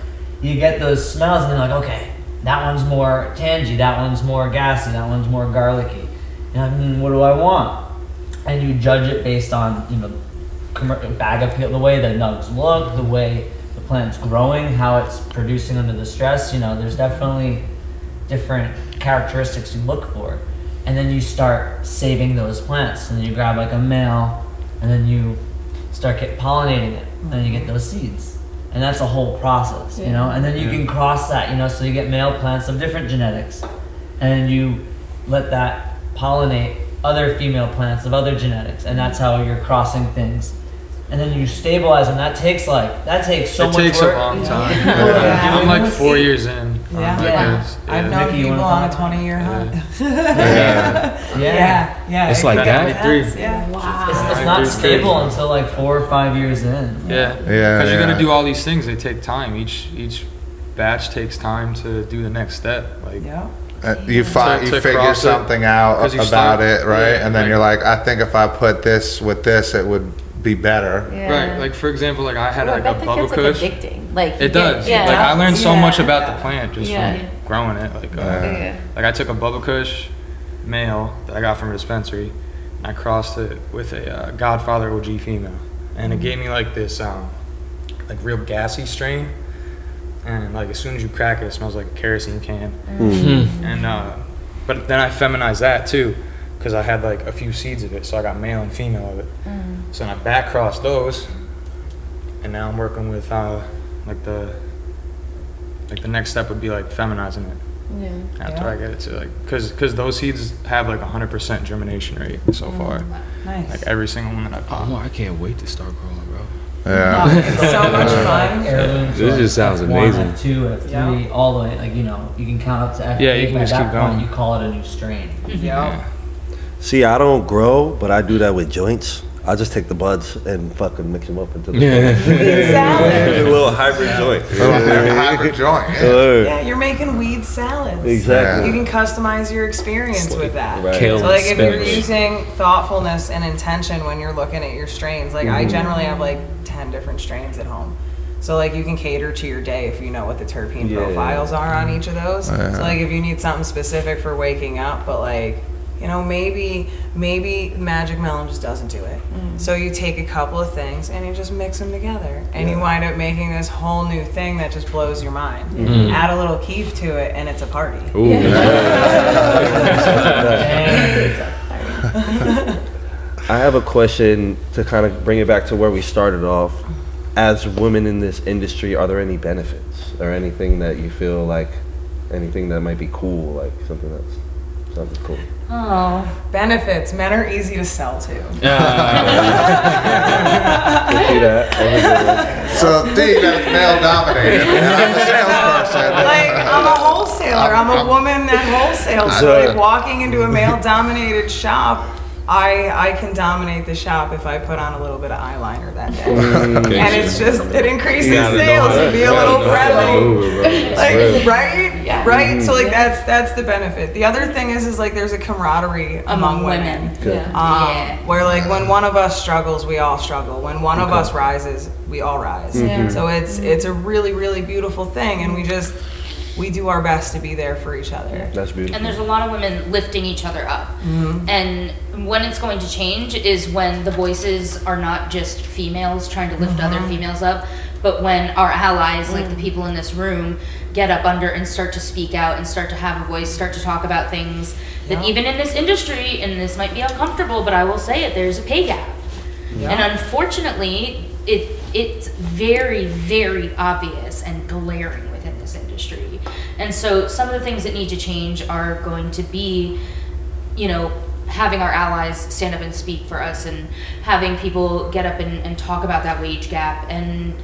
You get those smells and you're like, okay, that one's more tangy, that one's more gassy, that one's more garlicky. What do I want? And you judge it based on, bag appeal, the way the nugs look, the way the plant's growing, how it's producing under the stress. There's definitely different characteristics you look for. And then you start saving those plants. And then you grab like a male, and then you start pollinating it, and then you get those seeds. And that's a whole process, and then you can cross that, so you get male plants of different genetics, and you let that pollinate other female plants of other genetics, and that's how you're crossing things. And then you stabilize them. That takes so much work. It takes a long time. I'm like 4 years in. I've known Mickey, people on a 20-year hunt. Yeah. It's like that. Yeah. Wow. It's not stable until like 4 or 5 years in. Because you're gonna do all these things. They take time. Each batch takes time to do the next step. Like you figure something out about it, right? And then you're like, I think if I put this with this, it would be better. Right. Like for example, like I had like a bubble Like kush. addicting. Like It does. Yeah. Like I learned so much about the plant just from growing it. Like Yeah. I took a bubble kush male that I got from a dispensary, and I crossed it with a Godfather OG female, and it gave me like this like real gassy strain. And like as soon as you crack it, it smells like a kerosene can. And but then I feminized that too, because I had like a few seeds of it, so I got male and female of it. So then I back crossed those, and now I'm working with like the next step would be like feminizing it. After I get it to like, because those seeds have like 100% germination rate so far. Nice. Like every single one that I pop. I can't wait to start growing, bro. Yeah. It's so much fun. This just sounds amazing. F2, F3, all the way, like, you know, you can count up to F8. Yeah, you can just By keep that point, going. you call it a new strain. See, I don't grow, but I do that with joints. I just take the buds and fucking mix them up into the salad. a little hybrid joint. Hybrid joint. Yeah, you're making weed salads. Exactly. You can customize your experience with that. Right. Kale So like if you're spinach. using thoughtfulness and intention when you're looking at your strains, like I generally have like 10 different strains at home. So like you can cater to your day if you know what the terpene profiles are on each of those. So like if you need something specific for waking up, but like, you know, maybe Magic Melon just doesn't do it. So you take a couple of things and you just mix them together, and you wind up making this whole new thing that just blows your mind. Add a little keef to it, and it's a party. Ooh. I have a question to kind of bring it back to where we started off. As women in this industry, are there any benefits or anything that you feel like, anything that might be cool, like something that's cool? Oh, benefits. Men are easy to sell to. So, D, that's male dominated. And I'm a salesperson. Like, I'm a wholesaler. I'm a woman that wholesales. So, like, walking into a male-dominated shop, I can dominate the shop if I put on a little bit of eyeliner that day. And it's just, it increases sales and be a little friendly. Like, right? So like that's the benefit. The other thing is like there's a camaraderie among women. Where like when one of us struggles, we all struggle. When one of us rises, we all rise. So it's a really, really beautiful thing, and we do our best to be there for each other. That's beautiful. And there's a lot of women lifting each other up. And when it's going to change is when the voices are not just females trying to lift other females up, but when our allies, like the people in this room, get up under and start to speak out and start to have a voice, start to talk about things that even in this industry, and this might be uncomfortable, but I will say it, there's a pay gap. And unfortunately, it's very, very obvious and glaring within this industry. And so some of the things that need to change are going to be, you know, having our allies stand up and speak for us, and having people get up and talk about that wage gap. And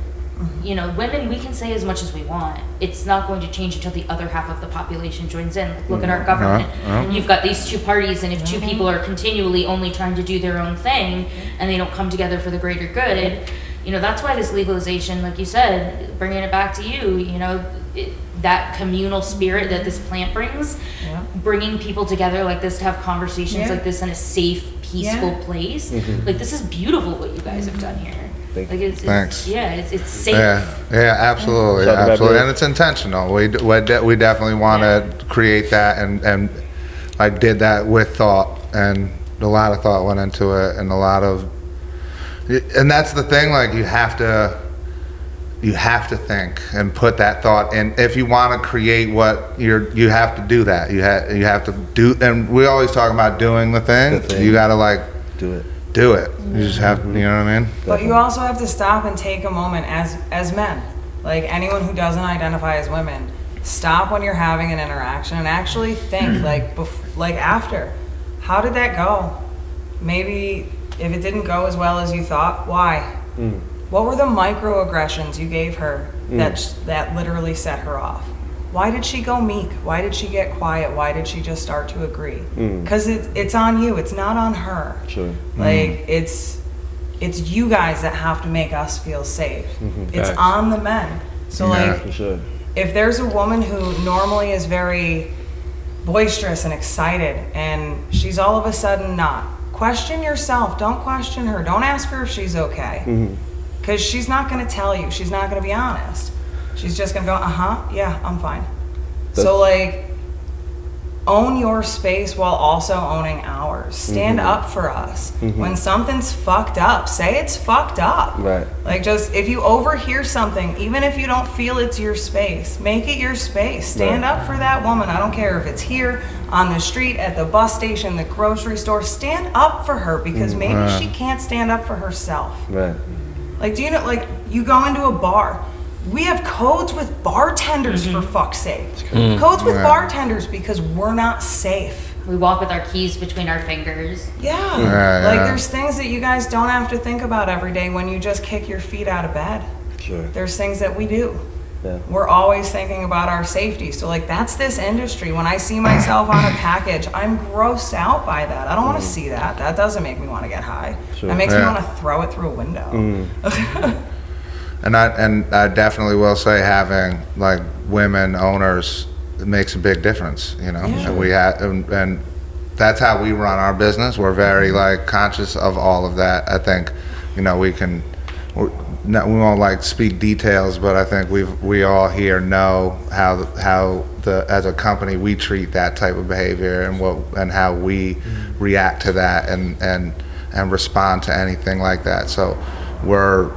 you know, women, we can say as much as we want. It's not going to change until the other half of the population joins in. Look at our government. You've got these two parties, and if two people are continually only trying to do their own thing and they don't come together for the greater good, you know, that's why this legalization, like you said, bringing it back to you, you know, that communal spirit that this plant brings, bringing people together like this to have conversations like this in a safe, peaceful place. Like, this is beautiful what you guys have done here. Like it's Thanks. It's safe. Yeah, absolutely, and it's intentional. We definitely want to create that, and I did that with thought, and a lot of thought went into it, and that's the thing. Like you have to think and put that thought in. If you want to create what you have to do that. You have to do, and we always talk about doing the thing. You got to like do it. You just have, you know what I mean? But you also have to stop and take a moment as men. Like anyone who doesn't identify as women, stop when you're having an interaction and actually think like after. How did that go? Maybe if it didn't go as well as you thought, why? What were the microaggressions you gave her that literally set her off? why did she go meek? Why did she get quiet? Why did she just start to agree? Because it's on you. It's not on her. Sure. Like it's you guys that have to make us feel safe. It's on the men. So like, for sure. if there's a woman who normally is very boisterous and excited, and she's all of a sudden not, question yourself. Don't question her. Don't ask her if she's okay, because she's not going to tell you. She's not going to be honest. She's just going to go, yeah, I'm fine. So like, own your space while also owning ours. Stand up for us. When something's fucked up, say it's fucked up. Right. Like, just, if you overhear something, even if you don't feel it's your space, make it your space. Stand up for that woman. I don't care if it's here, on the street, at the bus station, the grocery store. Stand up for her, because maybe she can't stand up for herself. Right. Like, do you know, like, you go into a bar, we have codes with bartenders, for fuck's sake. Codes with bartenders, because we're not safe. We walk with our keys between our fingers. Like, there's things that you guys don't have to think about every day when you just kick your feet out of bed. Sure. There's things that we do. Yeah. We're always thinking about our safety. So like, that's this industry. When I see myself on a package, I'm grossed out by that. I don't want to see that. That doesn't make me want to get high. Sure. That makes me want to throw it through a window. And I definitely will say, having like women owners makes a big difference, you know. And we have, and that's how we run our business. We're very like conscious of all of that. I think, you know, we won't like speak details, but I think we all here know how as a company we treat that type of behavior, and how we react to that and respond to anything like that. So we're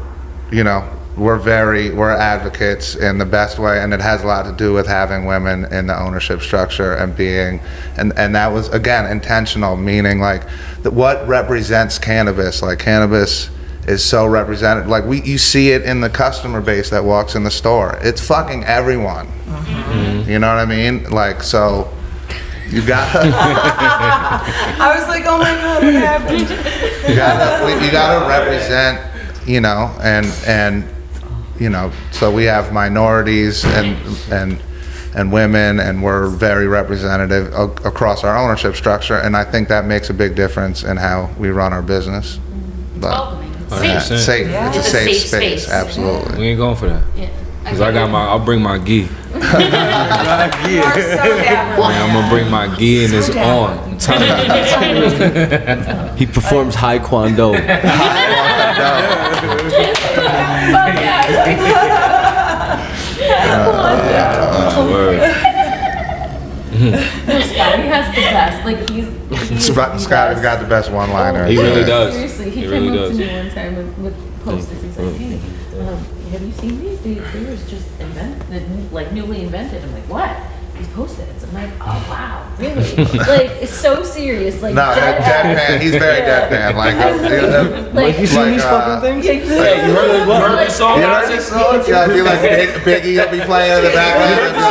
advocates in the best way, and it has a lot to do with having women in the ownership structure and being, and that was again intentional, meaning like what represents cannabis. Like, cannabis is so represented. Like, you see it in the customer base that walks in the store. It's fucking everyone. You know what I mean? Like, so you got. I was like, oh my god, what happened? You gotta represent. You know, and you know, so we have minorities and women, and we're very representative across our ownership structure, and I think that makes a big difference in how we run our business. But safe. It's a safe space. Absolutely. We ain't going for that. Cause I'll bring my gi. You are so dapper. I'm gonna bring my gi, and it's on. I'm telling you. He performs high kwando. Scotty has the best. Like, Scotty's got the best one-liner. He really does. Seriously, he came up to me one time with posters. He's like, hey, have you seen these? They were just invented, like newly invented. I'm like, what? These Post-its. I'm like, oh wow, really? Like, it's so serious. Like, no, deadpan. He's very deadpan. Like, you seen these fucking things? You heard this song? Yeah, I feel like Biggie will be playing in the background.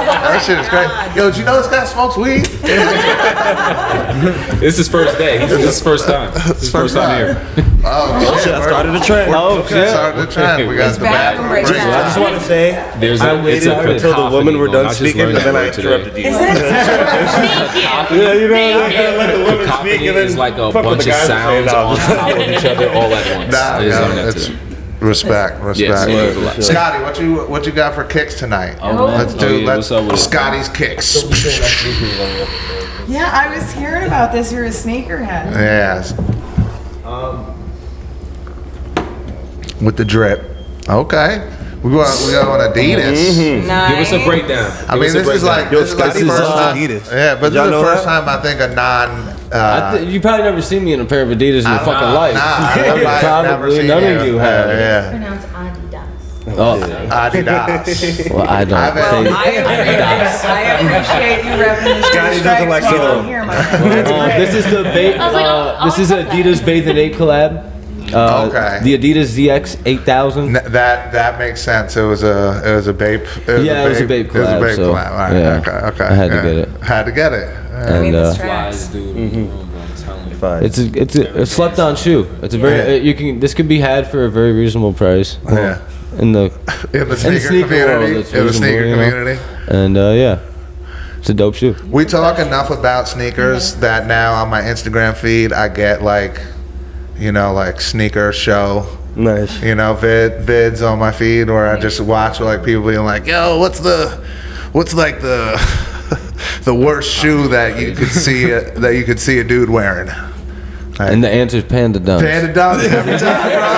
That shit is great. Yo, did you know this guy smokes weed? This is his first day. This is his first time. This is his first time here. Oh shit! I started a trend. Oh shit! Started a trend. We got the bathroom break. So I just want to say, I waited until the women were done speaking, and then I interrupted you. Yeah, you know, let the women speak, and then it's like a bunch of sounds on top of each other all at once. It's respect. Yes. Scotty, what you got for kicks tonight? Let's do Scotty's kicks. Yeah, I was hearing about this. You're a sneakerhead. Yes. With the drip. Okay. We go on Adidas. Nice. Give us a breakdown. I mean, this is like the first time. Adidas. Yeah, but this is the first time I think a non. You probably never seen me in a pair of Adidas in your fucking life. Probably none of you have. It's pronounced Adidas. Oh, Adidas. Well, I don't. I appreciate you repping this. Scotty doesn't like so. This is the this is Adidas Bathe and Ape collab. Okay. The Adidas ZX 8000. That makes sense. It was a babe. It was a babe collab. It was a babe so, collab. All right, yeah, okay. I had to get it. Had to get it. And Flies, dude. it's a slept on shoe. It's a very this can be had for a very reasonable price. Yeah. in the sneaker community. In the sneaker community. And yeah, it's a dope shoe. We talk enough about sneakers that now on my Instagram feed I get like, like sneaker show. Nice. Vids on my feed where I just watch like people being like, yo, what's like the the worst shoe that you could see a dude wearing? And the answer is Panda Dunks. Panda Dunks every time, bro.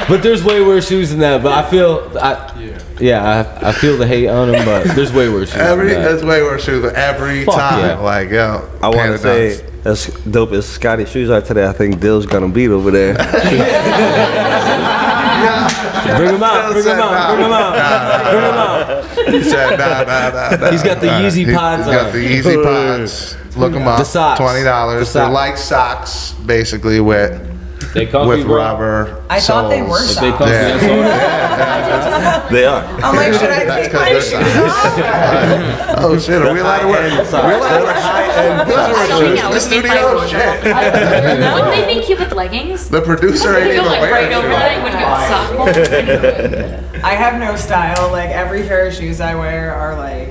But there's way worse shoes than that. But I feel the hate on them. But there's way worse shoes. There's way worse shoes every time. Yeah. Like, yo, I want to say, as dope as Scotty's shoes are today, I think Dill's gonna beat over there. Bring him out. He said, nah. He's got the Yeezy pods on. He's got the Yeezy pods. Look them up. The socks. $20. They're like socks, basically, with rubber. I thought they were socks. They are. I'm like, should I take my shoes off? Oh shit, are we allowed to wear the studio? Shit. Wouldn't they make you with leggings? The producer ain't even wearing right over that when you sock. I have no style. Like every pair of shoes I wear are like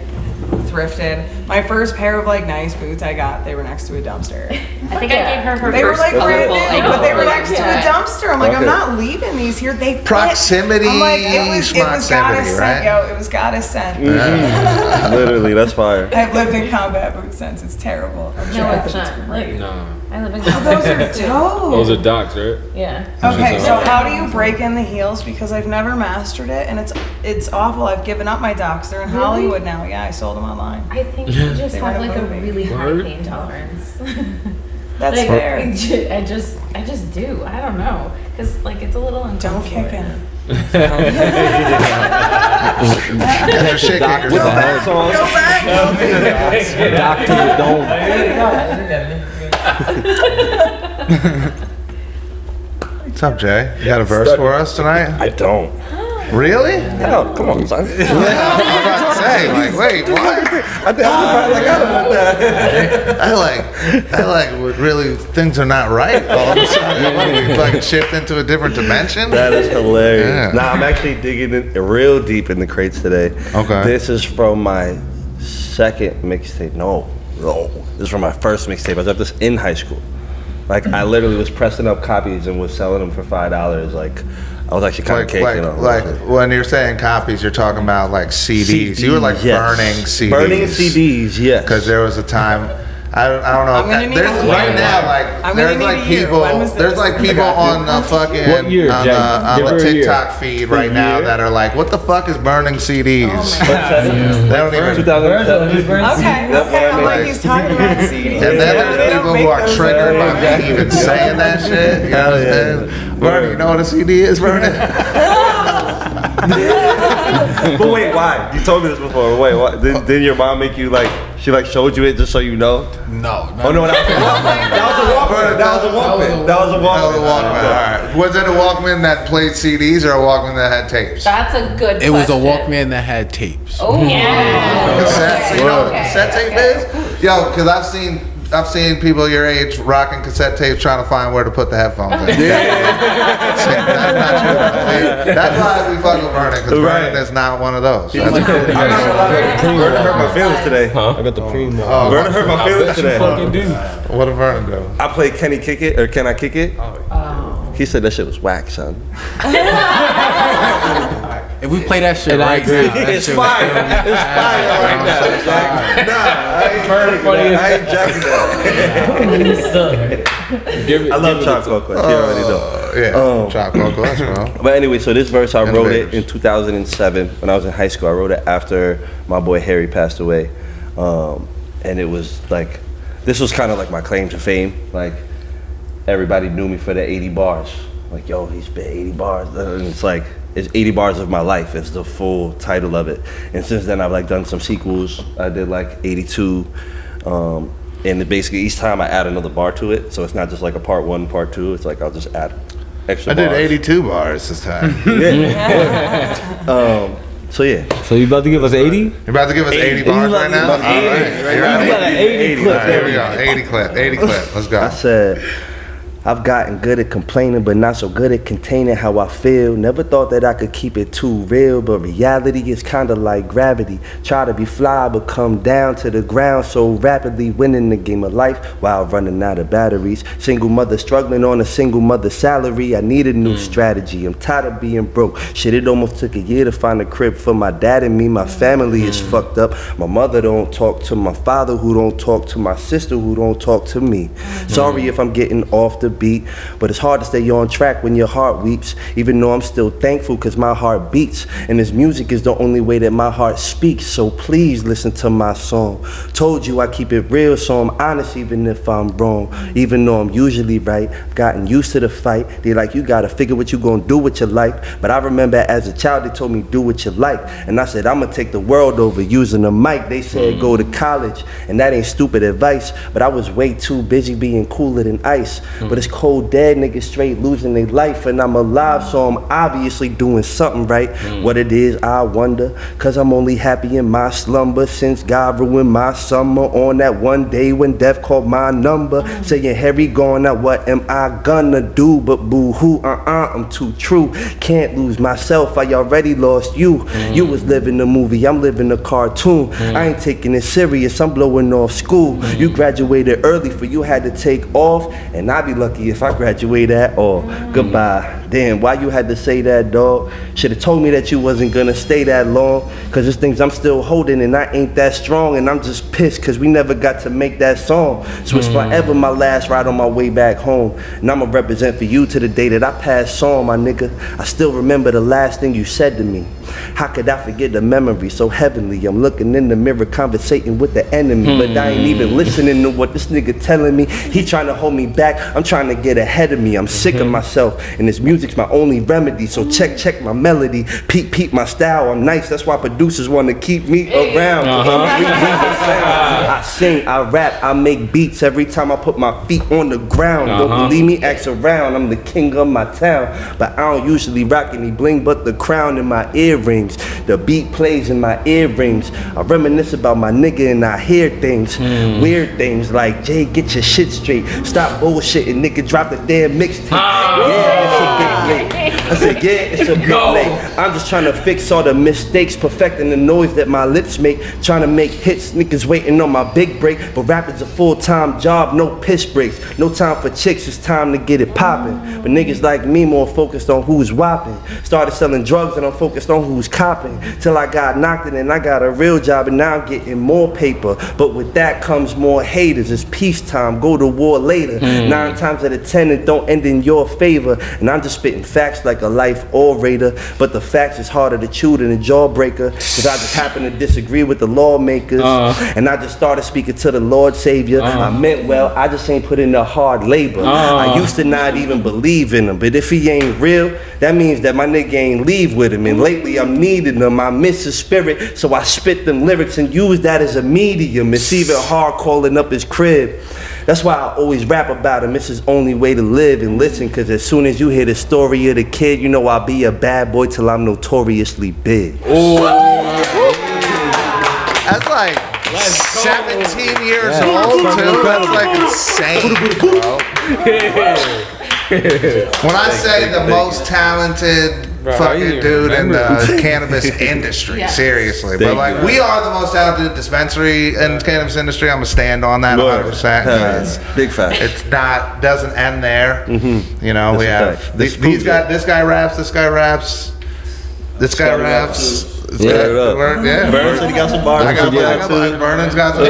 thrifted. My first pair of like nice boots I got, they were next to a dumpster. I think I gave her They were first like brand colorful. new, but they were next to a dumpster. I'm like, I'm not leaving these here. They fit. Proximity. I'm like, it was goddess right? scent, yo. It was goddess scent. Literally, that's fire. I've lived in combat boots since. It's terrible. No, it's not. Like, No. I live in Those are dope. Those are docs, right? Yeah. Okay, so how do you break in the heels? Because I've never mastered it, and it's awful. I've given up my docs. They're in Hollywood now. Yeah, I sold them online. I think you just They have were like a moving. really high pain tolerance. That's like, fair. I just do. I don't know, cause like it's a little uncomfortable. Don't kick in. Shit kickers. With the head Go back. Doctor, don't. What's up, Jay? You got a verse for us tonight? I don't. Really? Hell, come on, son. I was about to say, like, wait, what? I like when really things are not right. All of a sudden, we fucking shift into a different dimension. That is hilarious. Yeah. Nah, I'm actually digging in real deep in the crates today. Okay. This is from my second mixtape. No. This is from my first mixtape. I was at this in high school. Like, I literally was pressing up copies and was selling them for $5. Like, I was actually kind of caking on. Like when you're saying copies, you're talking about like CDs. You were like burning CDs. Burning CDs, yes. Because there was a time. I don't know. I'm gonna need There's a right year. now, like I'm there's gonna like need a year. people. When was There's this? like people on the fucking What year, on Jack? the Give her a TikTok year. feed right now that are like, what the fuck is burning CDs? They don't even. 2007. Okay, I'm like, he's talking about CDs. And then there's people who are triggered by me even saying that shit. You know what I'm saying? Bernie, you know what a CD is, Bernie? But wait, why? You told me this before. Wait, what? Did your mom make you like? She like showed you it just so you know? No. Oh no, that was a Walkman. That was a Walkman. All right. Was it a Walkman that played CDs or a Walkman that had tapes? That's a good. It was a question. Walkman that had tapes. Oh yeah. Cassettes. You know what a cassette tape is? Yo, because I've seen people your age rocking cassette tapes trying to find where to put the headphones in. That's why we fuck with Vernon, because Vernon is not one of those. Vernon hurt my feelings today. I got the premium. Vernon hurt my feelings today. What did Vernon do? I played Can He Kick It or Can I Kick It? He said that shit was whack, son. If we play that shit And I right agree. now, that It's shit fire. would kill me. It's fire right now. Nah, I ain't jacking that. I love Chocolate Quest. You already know. Yeah, Chocolate Quest, bro. But anyway, so this verse, I wrote it in Innovators. 2007 when I was in high school. I wrote it after my boy Harry passed away. And it was like, this was kind of like my claim to fame. Like, everybody knew me for the 80 bars. Like, yo, he spit 80 bars. And it's like, it's 80 bars of my life. It's the full title of it. And since then, I've like done some sequels. I did like 82. And basically each time I add another bar to it. So it's not just like a part 1, part 2. It's like I'll just add extra I bars. did 82 bars this time. So yeah. So you about to give us 80? You're about to give us 80 bars right now? All right. You got an 80 clip. All right, here we go. 80 clip. 80 clip. Let's go. I said, I I've gotten good at complaining, but not so good at containing how I feel. Never thought that I could keep it too real, but reality is kinda like gravity. Try to be fly, but come down to the ground so rapidly, winning the game of life while running out of batteries. Single mother struggling on a single mother salary. I need a new strategy. I'm tired of being broke. Shit, it almost took a year to find a crib for my dad and me. My family is fucked up. My mother don't talk to my father, who don't talk to my sister, who don't talk to me. Sorry if I'm getting off the beat, but it's hard to stay on track when your heart weeps. Even though I'm still thankful cause my heart beats, and this music is the only way that my heart speaks. So please listen to my song. Told you I keep it real, so I'm honest even if I'm wrong. Even though I'm usually right, I've gotten used to the fight. They like, you gotta figure what you gonna do with your life. But I remember as a child they told me do what you like, and I said I'ma take the world over using a mic. They said go to college, and that ain't stupid advice, but I was way too busy being cooler than ice. But it's cold dead niggas straight losing their life, and I'm alive, so I'm obviously doing something right. What it is I wonder, cause I'm only happy in my slumber since God ruined my summer on that one day when death called my number, saying Harry gone, now what am I gonna do? But boo-hoo, I'm too true. Can't lose myself, I already lost you. You was living the movie, I'm living the cartoon. I ain't taking it serious, I'm blowing off school. You graduated early, for you had to take off, and I'd be lucky if I graduate at all. Goodbye. Damn, why you had to say that, dog? Should've told me that you wasn't gonna stay that long, cause there's things I'm still holding and I ain't that strong, and I'm just pissed cause we never got to make that song. So it's forever my last ride on my way back home, and I'ma represent for you to the day that I pass on, my nigga. I still remember the last thing you said to me. How could I forget the memory so heavenly? I'm looking in the mirror conversating with the enemy, but I ain't even listening to what this nigga telling me. He trying to hold me back, I'm trying to get ahead of me. I'm sick of myself, and this music's my only remedy. So check my melody, peep my style. I'm nice, that's why producers want to keep me around. I sing, I rap, I make beats every time I put my feet on the ground. Don't believe me, ask around. I'm the king of my town, but I don't usually rock any bling but the crown in my earrings. The beat plays in my earrings. I reminisce about my nigga and I hear things, weird things like, Jay, get your shit straight. Stop bullshitting, nigga, drop the damn mixtape. Yeah, it's a bit late. I said, yeah, it's a bit late. I'm just trying to fix all the mistakes, perfecting the noise that my lips make. Trying to make hits, niggas waiting on my big break. But rap is a full-time job, no piss breaks. No time for chicks, it's time to get it poppin'. But niggas like me more focused on who's whopping. Started selling drugs and I'm focused on who's copping. Till I got knocked in and I got a real job and now I'm getting more paper. But with that comes more haters. It's peacetime, go to war later. 9 times out of 10 it don't end in your favor. And I'm just spitting facts like a life orator. But the facts is harder to chew than a jawbreaker. Cause I just happen to disagree with the lawmakers. And I just started speaking to the Lord Savior. I meant well, I just ain't put in the hard labor. I used to not even believe in him. But if he ain't real, that means that my nigga ain't leave with him. And lately I'm needing him. I miss his spirit. So I spit them lyrics and use that as a medium. It's even hard calling up his crib. That's why I always rap about him. It's his only way to live and listen. Cause as soon as you hear the story of the kid, you know I'll be a bad boy till I'm notoriously big. That's like 17 years old too. That's like insane, bro. When I say the most talented fucking dude in the cannabis industry, seriously. But like, we are the most talented dispensary in the cannabis industry. I'm gonna stand on that 100%. Big fact. It's not, doesn't end there. You know, we have these guys. This guy raps. This guy raps. This guy raps. Vernon said he got some bars. Vernon's got some.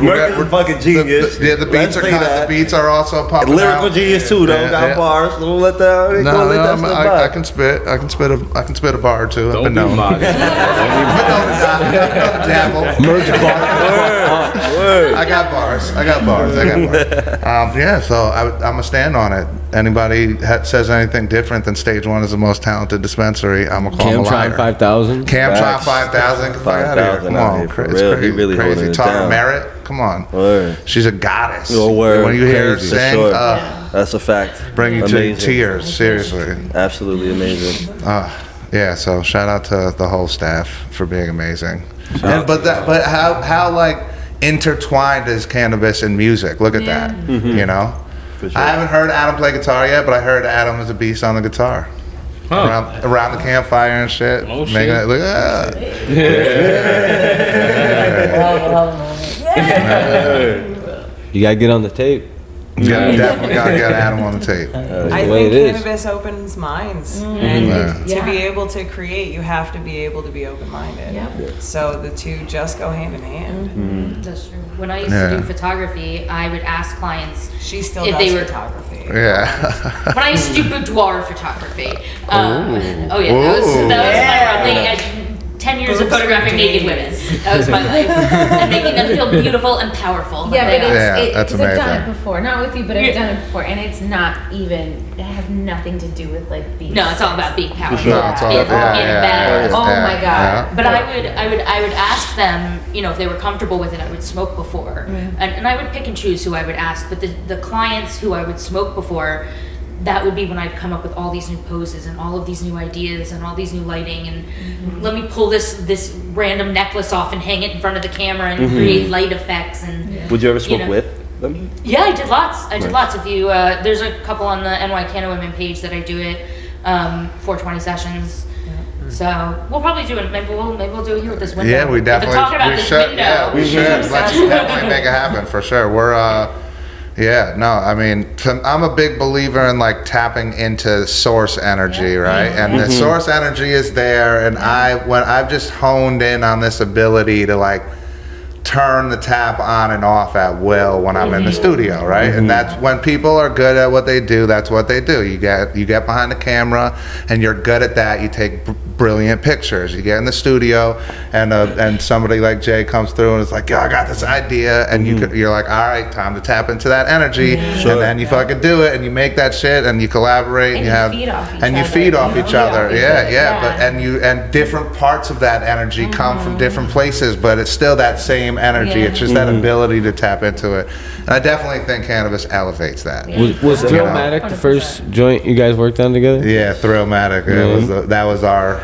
We're fucking genius. The beats are also popping lyrical out. Genius too, though. Got bars. Don't let that. I can spit. I can spit a bar or two. I've been known. I got bars. Yeah, so I'm gonna stand on it. Anybody says anything different than Stage 1 is the most talented dispensary, I'm gonna call him a liar. Camtron 5000. Camtron 5000. Come on, it's crazy. Really crazy. Tara Merritt, come on. Word. She's a goddess. When you hear her sing, that's a fact. Bring you to tears. Seriously. Absolutely amazing. Yeah. So shout out to the whole staff for being amazing. But how like intertwined as cannabis and music. Look at that, you know. For sure. I haven't heard Adam play guitar yet, but I heard Adam is a beast on the guitar. Around the campfire and shit. Oh, shit. Making it look, You gotta get on the tape. Yeah, definitely gotta get Adam on the tape. I think cannabis opens minds, and to be able to create, you have to be able to be open-minded. So the two just go hand in hand. That's true. When I used to do photography, I would ask clients if they were photography. When I used to do boudoir photography. That was my role. 10 years of photographing naked women. That was my life. And making them feel beautiful and powerful. Yeah, but that's I've done amazing. it before. Not with you, but I've done it before. And it's not even, it has nothing to do with like being. No, it's all about being powerful. No, it's all about, oh my God. Yeah. But I would ask them, you know, if they were comfortable with it. I would smoke before. And I would pick and choose who I would ask. But the clients who I would smoke before, that would be when I'd come up with all these new poses and all of these new ideas and all these new lighting and let me pull this random necklace off and hang it in front of the camera and create light effects and. Would you ever smoke with them? Yeah, I did lots. I did lots. If you there's a couple on the NYCannaWomen page that I do it 420 sessions. So we'll probably do it. Maybe we'll do it here with this window. Yeah, we definitely talking about this should. window. Yeah, we should. Let's definitely make it happen for sure. We're yeah, no, I mean, I'm a big believer in like tapping into source energy, right? And the source energy is there, and I've just honed in on this ability to like turn the tap on and off at will when I'm in the studio, right? And that's when people are good at what they do, that's what they do. You get behind the camera and you're good at that. You take brilliant pictures. You get in the studio and somebody like Jay comes through and is like, yo, I got this idea, and you're like, all right, time to tap into that energy. And then you fucking do it and you make that shit and you collaborate and you feed off each other. But and different parts of that energy come from different places, but it's still that same energy. It's just that ability to tap into it. And I definitely think cannabis elevates that. Was Thrillmatic the first joint you guys worked on together? Yeah, Thrillmatic. That was our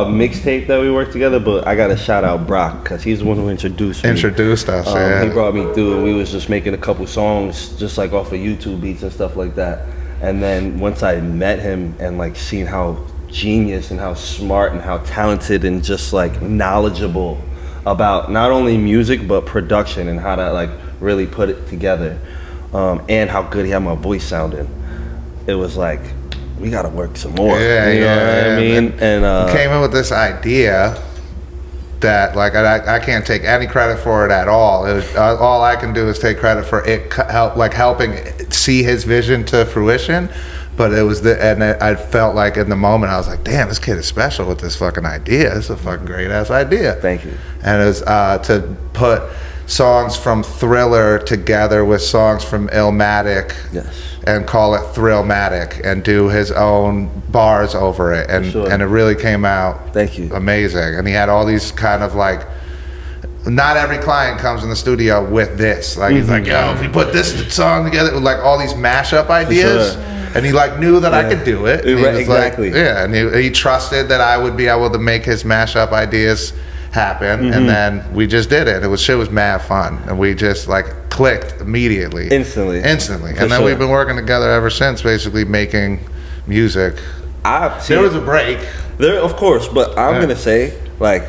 mixtape that we worked together. But I gotta shout out Brock because he's the one who introduced us. He brought me through, and we was just making a couple songs just like off of YouTube beats and stuff like that. And then once I met him and like seen how genius and how smart and how talented and just like knowledgeable about not only music but production and how to like really put it together, and how good he had my voice sounding, it was like, we gotta work some more. You know what I mean? And came in with this idea that like I can't take any credit for it at all. All I can do is take credit for it helping see his vision to fruition. But it was I felt like in the moment I was like, damn, this kid is special with this fucking idea. It's a fucking great ass idea. Thank you. And it was to put songs from Thriller together with songs from Illmatic, and call it Thrillmatic, and do his own bars over it, and and it really came out amazing. And he had all these kind of like, not every client comes in the studio with this. Like he's like, yo, if we put this song together with like all these mashup ideas. And he like knew that I could do it. And he was exactly. Like, and he trusted that I would be able to make his mashup ideas happen. And then we just did it. Shit was mad fun, and we just like clicked immediately, instantly. And then we've been working together ever since, basically making music. There was a break, of course, but I'm gonna say, like,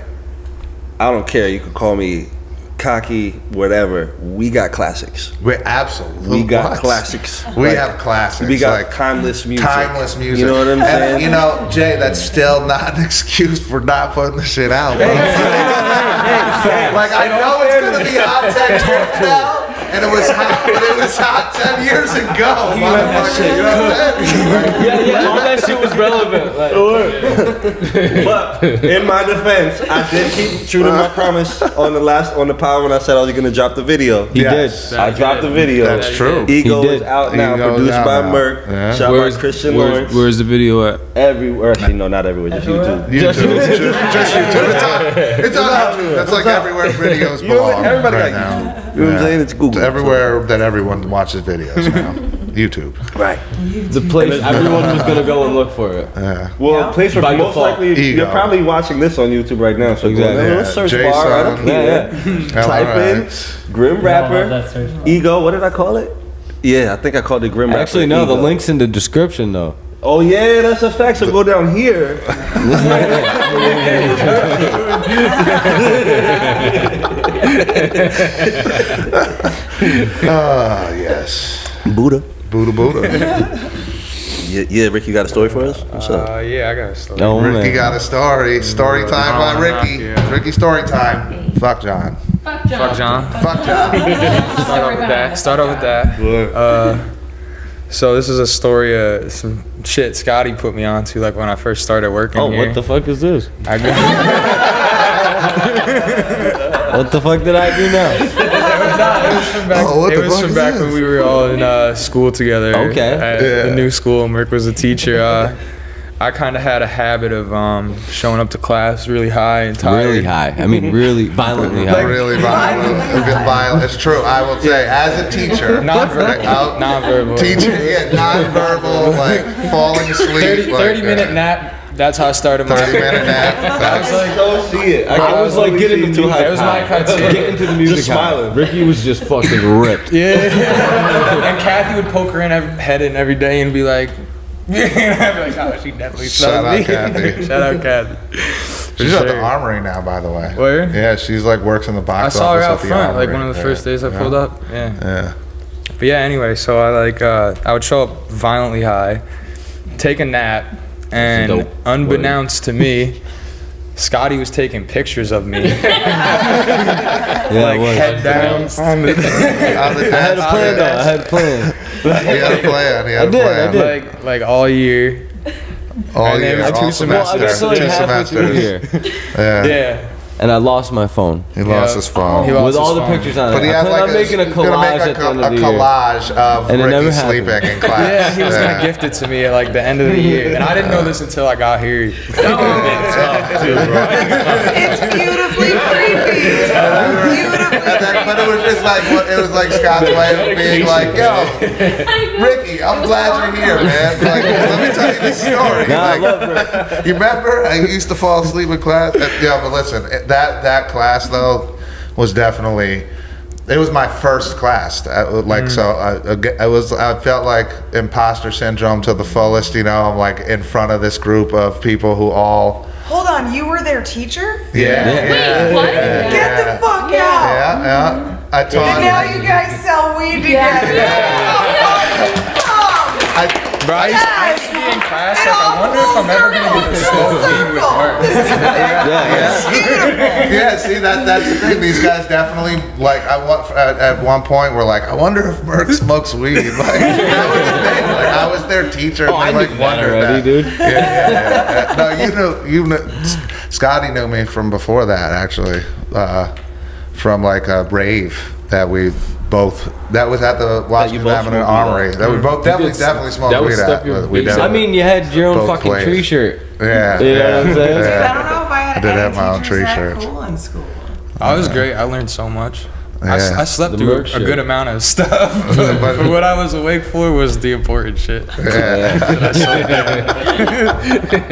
I don't care. You could call me cocky, whatever. We got classics. We absolutely got classics. We have classics. We got like timeless music. Timeless music. You know what I'm saying? And, you know, Jay, that's still not an excuse for not putting the shit out. Like I know it's gonna be hot 10 years now, and it was hot, but it was hot 10 years ago. You know what I'm saying? All that shit was relevant. But in my defense, I did keep true to my promise on the power when I said I was gonna drop the video. He did. I dropped the video. That's true. Ego is out now, produced by Merck. Shot by Christian Lawrence. Where's the video at? Everywhere. Actually, no, not everywhere. Just YouTube. Just YouTube. It's on YouTube. That's like everywhere videos belong. Everybody right got now. YouTube. You know what I'm saying? It's Google. Everywhere that everyone watches videos now. YouTube. Right. The place everyone was gonna go and look for it. Well, a place where most likely you're probably watching this on YouTube right now. So let's search bar. I don't care. Type in Grim Rapper Ego. What did I call it? Yeah, I think I called it Grim Rapper. Actually, no. The link's in the description though. Oh yeah, that's a fact. So go down here. Yes. Buddha. Yeah, Ricky, you got a story for us? What's up? Yeah, I got a story. Oh, Ricky got a story. Story time by Ricky. Ricky story time. Fuck John. Fuck John. Fuck John. Start off with that. So this is a story of some shit Scotty put me onto, like when I first started working here. What the fuck is this? What the fuck did I do now? It was from back when we were all in school together. Okay. At the new school, and Rick was a teacher. I kind of had a habit of showing up to class really high and tired. Really high. I mean, really violently high. Really violent. It's true. I will say, as a teacher, non-verbal. Teacher, non-verbal, like falling asleep. 30-minute nap. That's how I started my 30-minute nap. I was like, don't see it. I was like getting into high. It was my criteria. Get into the music. Just smiling. Ricky was just fucking ripped. Yeah. And Kathy would poke her head in every day and be like, I'd be like, oh, she definitely Shout out Kathy. Shout out Kathy. She's at the Armory now, by the way. Where? Yeah, she's like works in the box office. I saw her out at the front, Armory. like one of the first days I pulled up. Yeah. But yeah, anyway, so I would show up violently high, take a nap, and unbeknownst to me, Scotty was taking pictures of me. Head down. I had a plan. He had a plan. I did. Like all year. All year. All semesters. 2 semesters. Yeah. And I lost my phone. He lost his phone. With all the pictures on it. But he had like making a collage at the end of the year. Collage of Ricky sleeping in class. Yeah, he was gonna gift it to me at like the end of the year, and I didn't know this until I got here. It's beautifully creepy. But it was just like Scott's way of being like, yo, Ricky, I'm glad you're here, man. Like, let me tell you this story. You remember I used to fall asleep in class? Yeah, but listen, that class though was definitely. It was my first class. I felt like imposter syndrome to the fullest. You know, I'm like in front of this group of people who all. Hold on, you were their teacher? Yeah. Wait, what? Get the fuck out! Yeah. I taught. And now you guys sell weed together. Bro, I used to be in class, like, I wonder if I'm ever going to get to smoke weed with Mark. Yeah, see, that's the thing. These guys definitely, like, at one point were like, I wonder if Merc smokes weed. Like, that was the thing. Like, I was their teacher. I like, knew that already, dude. Yeah. No, you knew, Scotty knew me from before that, actually. From, like, a rave that we both, that was at the Washington Avenue Armory. That we both definitely smoked weed at. I mean, you had your own fucking tree shirt. Yeah. You know what I'm saying? Dude, I don't know if I had did have my own tree shirt. shirt. Cool in school. I was great. I learned so much. Yeah. I slept through a good amount of stuff, but what I was awake for was the important shit. Yeah.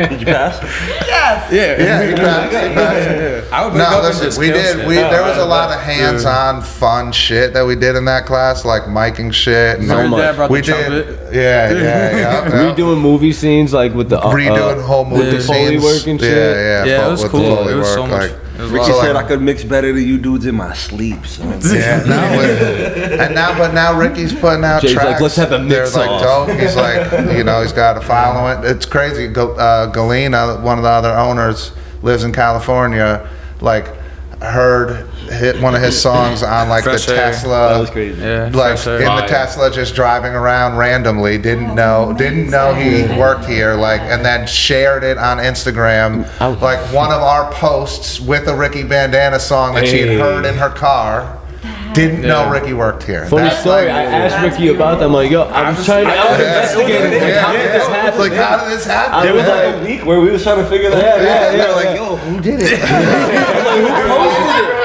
Did you pass? Yes. Yeah, you passed. I would wake up and just we kill did. shit. There was a lot of hands-on fun shit that we did in that class, like miking shit. And Your dad brought we the did. trumpet. Yeah. Redoing movie scenes like with the redoing whole movie the Foley scenes. work and shit. Yeah, it was cool. It was so much. Ricky said I could mix better than you dudes in my sleep. So. Yeah, now Ricky's putting out Jay's tracks. like, let's have a mix They're like dope. He's like, he's got a following. It's crazy. Galena, one of the other owners, lives in California. Like, hit one of his songs on like Fresh the Air. Tesla. That was crazy. Yeah, like in the Tesla, just driving around randomly. Didn't know he worked here. Like, and then shared it on Instagram. Like one of our posts with a Ricky Bandana song that she had heard in her car. Didn't know Ricky worked here. Funny story. I asked Ricky about that. I'm like, yo, I was trying to investigate it. How did this happen? Like, how did this happen? There was like a week where we was trying to figure that out. Yeah. Like, yo, who did it? Who posted it?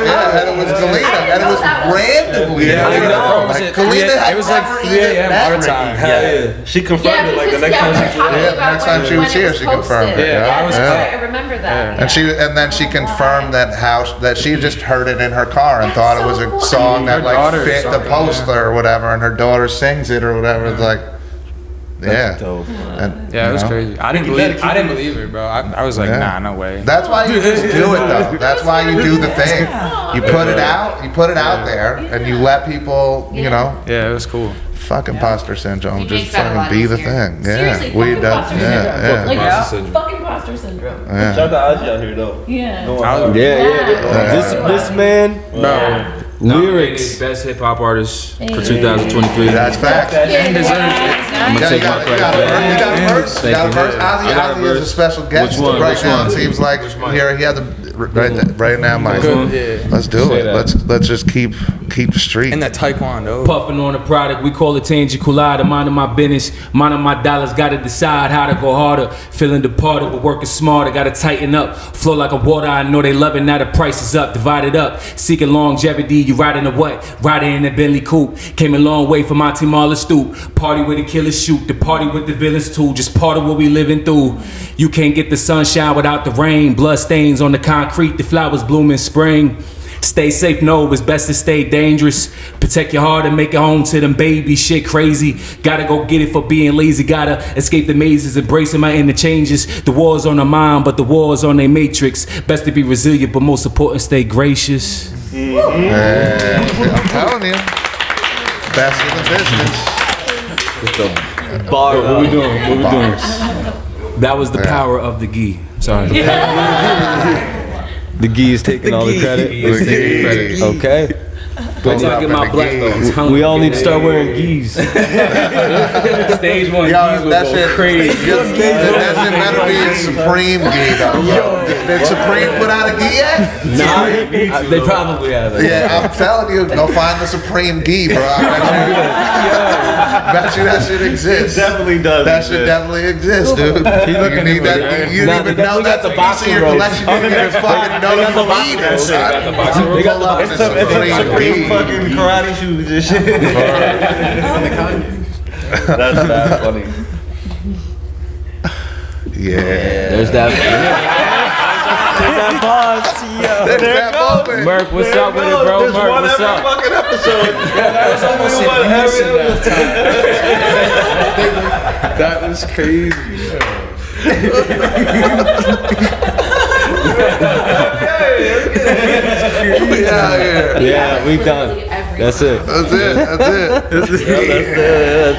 I had to was Galena, and it was randomly. Yeah, I know. Like, Galena had it was like 3 a.m. our time. Yeah. She confirmed it like the next time she was here. The next time she was here, she confirmed it. I remember that. And then she confirmed that she just heard it in her car and thought it was a song that like fit the poster or whatever, and her daughter sings it or whatever. It's like, and, it was crazy. I didn't believe it, bro. I was like, nah, no way. That's why you just do it, though. That's why you do the thing. You put it out. You put it out there, and you let people, you know. Yeah, it was cool. Fuck imposter syndrome. Just fucking be the thing. Seriously, We does. Fucking imposter syndrome. Shout out to Aji out here, though. This man, bro. Lyrics. Best hip hop artist for 2023. That's facts. And deserves it. I'm gonna take my credit. You got a verse. You got a verse. Ozzy is a special guest right now. It seems like here he has a right now, Mike. Let's do it. Let's just keep the street. And that taekwondo. Puffing on the product, we call it Tangy Colada. Minding my business, minding my dollars. Gotta decide how to go harder. Feeling departed, but working smarter. Gotta tighten up. Flow like a water. I know they love it. Now the price is up. Divided up. Seeking longevity. You riding a what? Riding in a Bentley coupe. Came a long way from Monty Marla stoop. Party with the killers shoot. The party with the villains too. Just part of what we living through. You can't get the sunshine without the rain. Blood stains on the concrete. The flowers bloom in spring. Stay safe, no, it's best to stay dangerous. Protect your heart and make it home to them babies. Shit crazy. Gotta go get it for being lazy. Gotta escape the mazes, embracing my inner changes. The war's on our mind, but the war's on their matrix. Best to be resilient, but most important, stay gracious. I'm telling you. Best in the business. What we doing? That was the power of the ghee. Sorry. The ghee is taking all the credit. Okay. Wait till I get my black belt. We all need to start wearing geese. Stage one geese that will shit go crazy. That shit better be a Supreme ghee, though. Did Supreme put out a ghee yet? Nah, they probably have it. Yeah, I'm telling you, go find the Supreme ghee, bro. I bet you that shit exists. It definitely does. That shit definitely exists, dude. You need that. You didn't even know that's a piece of your collection. You didn't even fucking know you need it. They got the boxer It's a Supreme fucking karate shoes and shit. That's that funny. Yeah. There's that. There's that pause. There's that moment. Merc, what's up with it, bro? There's Merc, one what's every up? fucking episode. That was almost That was crazy. Yeah, we done. That's it. That's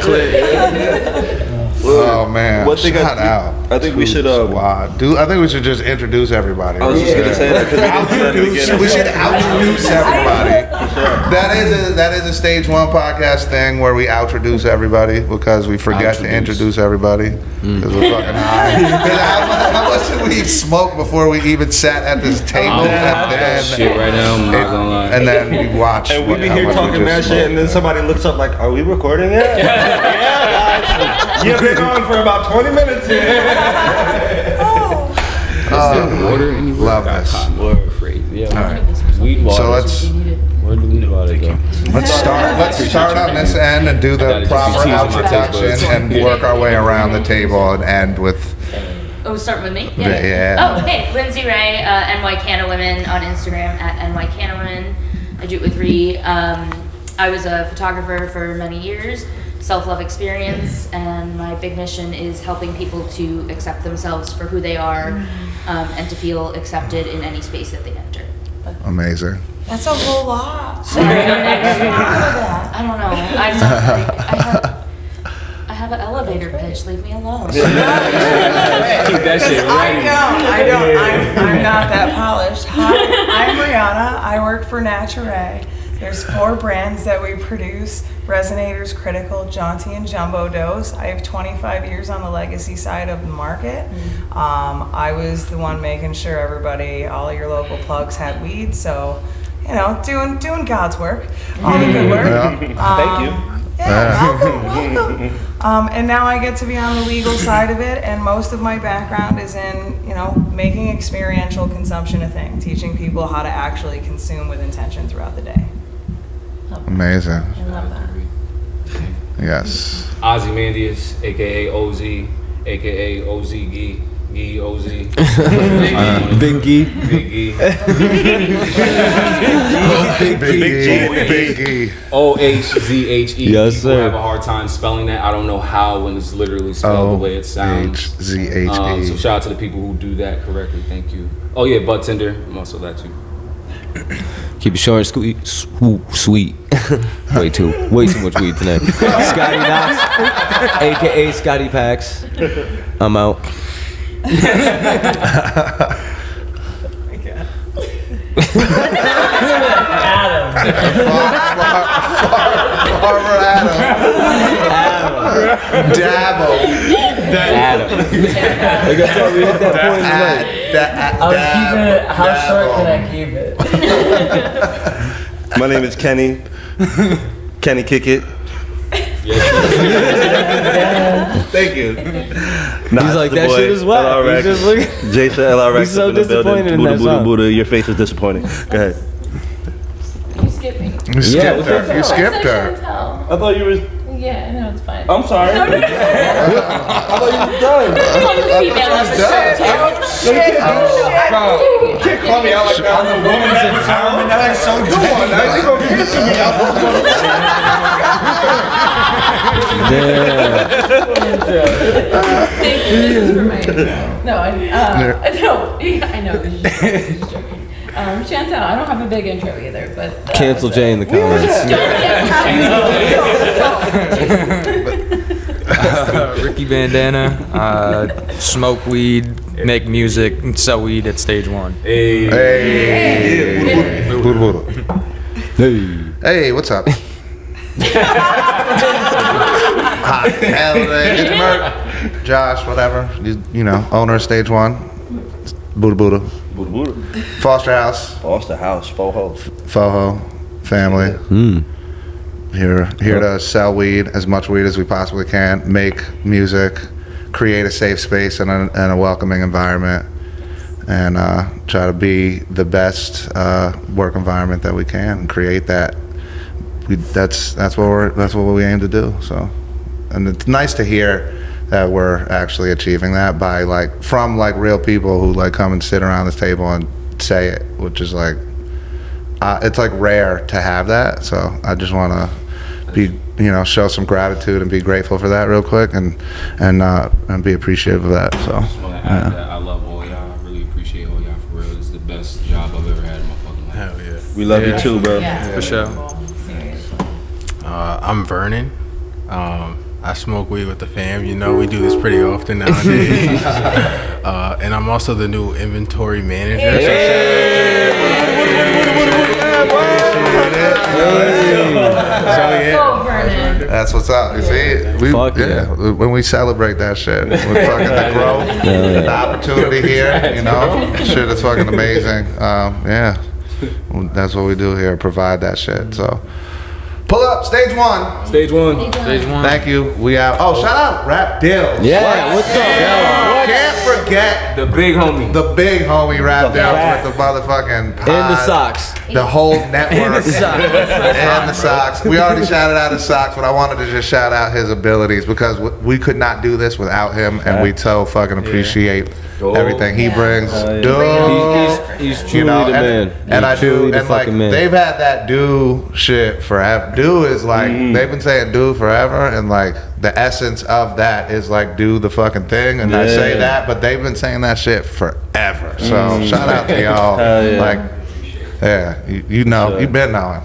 it. Oh man! One thing Shout out. I think we should Dude, I think we should just introduce everybody. I was just gonna say that. We should introduce everybody. That is a stage one podcast thing where we introduce everybody because we forget to introduce everybody because we're fucking high. How much did we smoke before we even sat at this table? Shit right now, I'm not gonna lie. And then we watch. And we be here talking that shit, and then somebody looks up like, "Are we recording yet?" Yeah, you've been on for about 20 minutes here. Love this. Crazy. All right. Weed water. So Where do weed water go? let's start on this end and do the proper introduction and work our way around the table and end with. Oh, start with me? Yeah. Oh, hey, Lindsay Ray, NYCannaWomen on Instagram at NYCannaWomen. I do it with Ree. I was a photographer for many years, self-love experience, and my big mission is helping people to accept themselves for who they are and to feel accepted in any space that they enter. Amazing. That's a whole lot. Sorry, I don't know. I have an elevator pitch. Leave me alone. Keep that shit ready. I'm not that polished. Hi, I'm Rihanna. I work for Nature. There's 4 brands that we produce: Resonators, Critical, Jaunty, and Jumbo Dose. I have 25 years on the legacy side of the market. I was the one making sure everybody, all your local plugs had weed, so, you know, doing God's work, all the good work. Thank you. welcome. And now I get to be on the legal side of it, and most of my background is in, making experiential consumption a thing, teaching people how to actually consume with intention throughout the day. Amazing. I love that. Yes. Ozymandias, aka OZ, aka OZG. OZ. Big G. Big G. OHZHE. Yes, People sir. have a hard time spelling that. I don't know how when it's literally spelled the way it sounds. OHZHE. So shout out to the people who do that correctly. Thank you. Oh yeah, butt tender. I'm also that too. Keep it short and sweet. way too much weed tonight. Scotty Knox, aka Scotty Packs. I'm out. Farmer Adam. Dabble. Like I said, we hit that point tonight. I was keeping it. How short can I keep it? My name is Kenny. Kenny Kick It. Thank you. He's like, that shit is whack. He's just looking. Jason LRX. He's so disappointed in that song. Buddha, your face is disappointing. Go ahead. You skipped me. You skipped her. You skipped her. I thought you was. Yeah, no, it's fine. I'm sorry. No. I thought you was done. Female episode. You can't call me out like that. I'm the woman's empowerment. That's so good. Now you gonna give it to me. Thank you. This is for my no. I know. This is joking. Chantal, I don't have a big intro either, but Cancel Jay in the comments. Ricky Bandana, smoke weed, make music, and sell weed at stage 1. Hey, what's up? It's Merc, Josh, whatever. You know, owner of stage 1. Buddha. Foster House. Foho. Family. Here to sell weed, as much weed as we possibly can, make music, create a safe space and a welcoming environment, and try to be the best work environment that we can and create that. That's what we aim to do. So, and it's nice to hear that we're actually achieving that by from real people who come and sit around this table and say it, which is it's rare to have that. So I just want to show some gratitude and be grateful for that real quick and be appreciative of that. So I just want to add that I love all y'all. I really appreciate all y'all for real. It's the best job I've ever had in my fucking life. Hell yeah. We love you too, bro. Yeah. For sure. I'm Vernon. I smoke weed with the fam. You know, we do this pretty often nowadays. And I'm also the new inventory manager. that's what's up. You see, when we celebrate that shit, with fucking the growth, the opportunity here, shit is fucking amazing. That's what we do here, provide that shit. So. Pull up, stage 1. Stage one. Thank you. We have. Oh, shout out Rap Deals. Yeah, what's up? Yeah. Can't forget The big homie. the big homie Rap Deals with the motherfucking pod, And the socks. the whole network, and the socks. We already shouted out his socks, but I wanted to just shout out his abilities because we could not do this without him, and we so fucking appreciate everything he brings. He's truly the man. And I do, and they've had that do shit forever. Do is they've been saying do forever, and the essence of that is do the fucking thing, and I say that, but they've been saying that shit forever. So shout out to y'all. You've been knowing.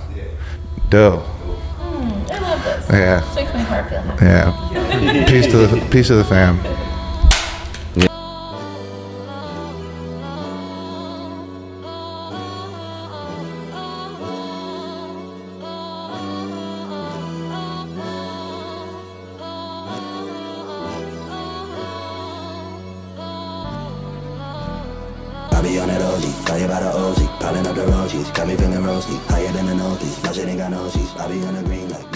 Do. I love this. Yeah. This makes my heart feel happy. Yeah. Peace to the fam. I be on that OG, fire by the OG, piling up the roaches, got me feeling roasty, higher than the northeast, my shit ain't got no cheese, I be on the green like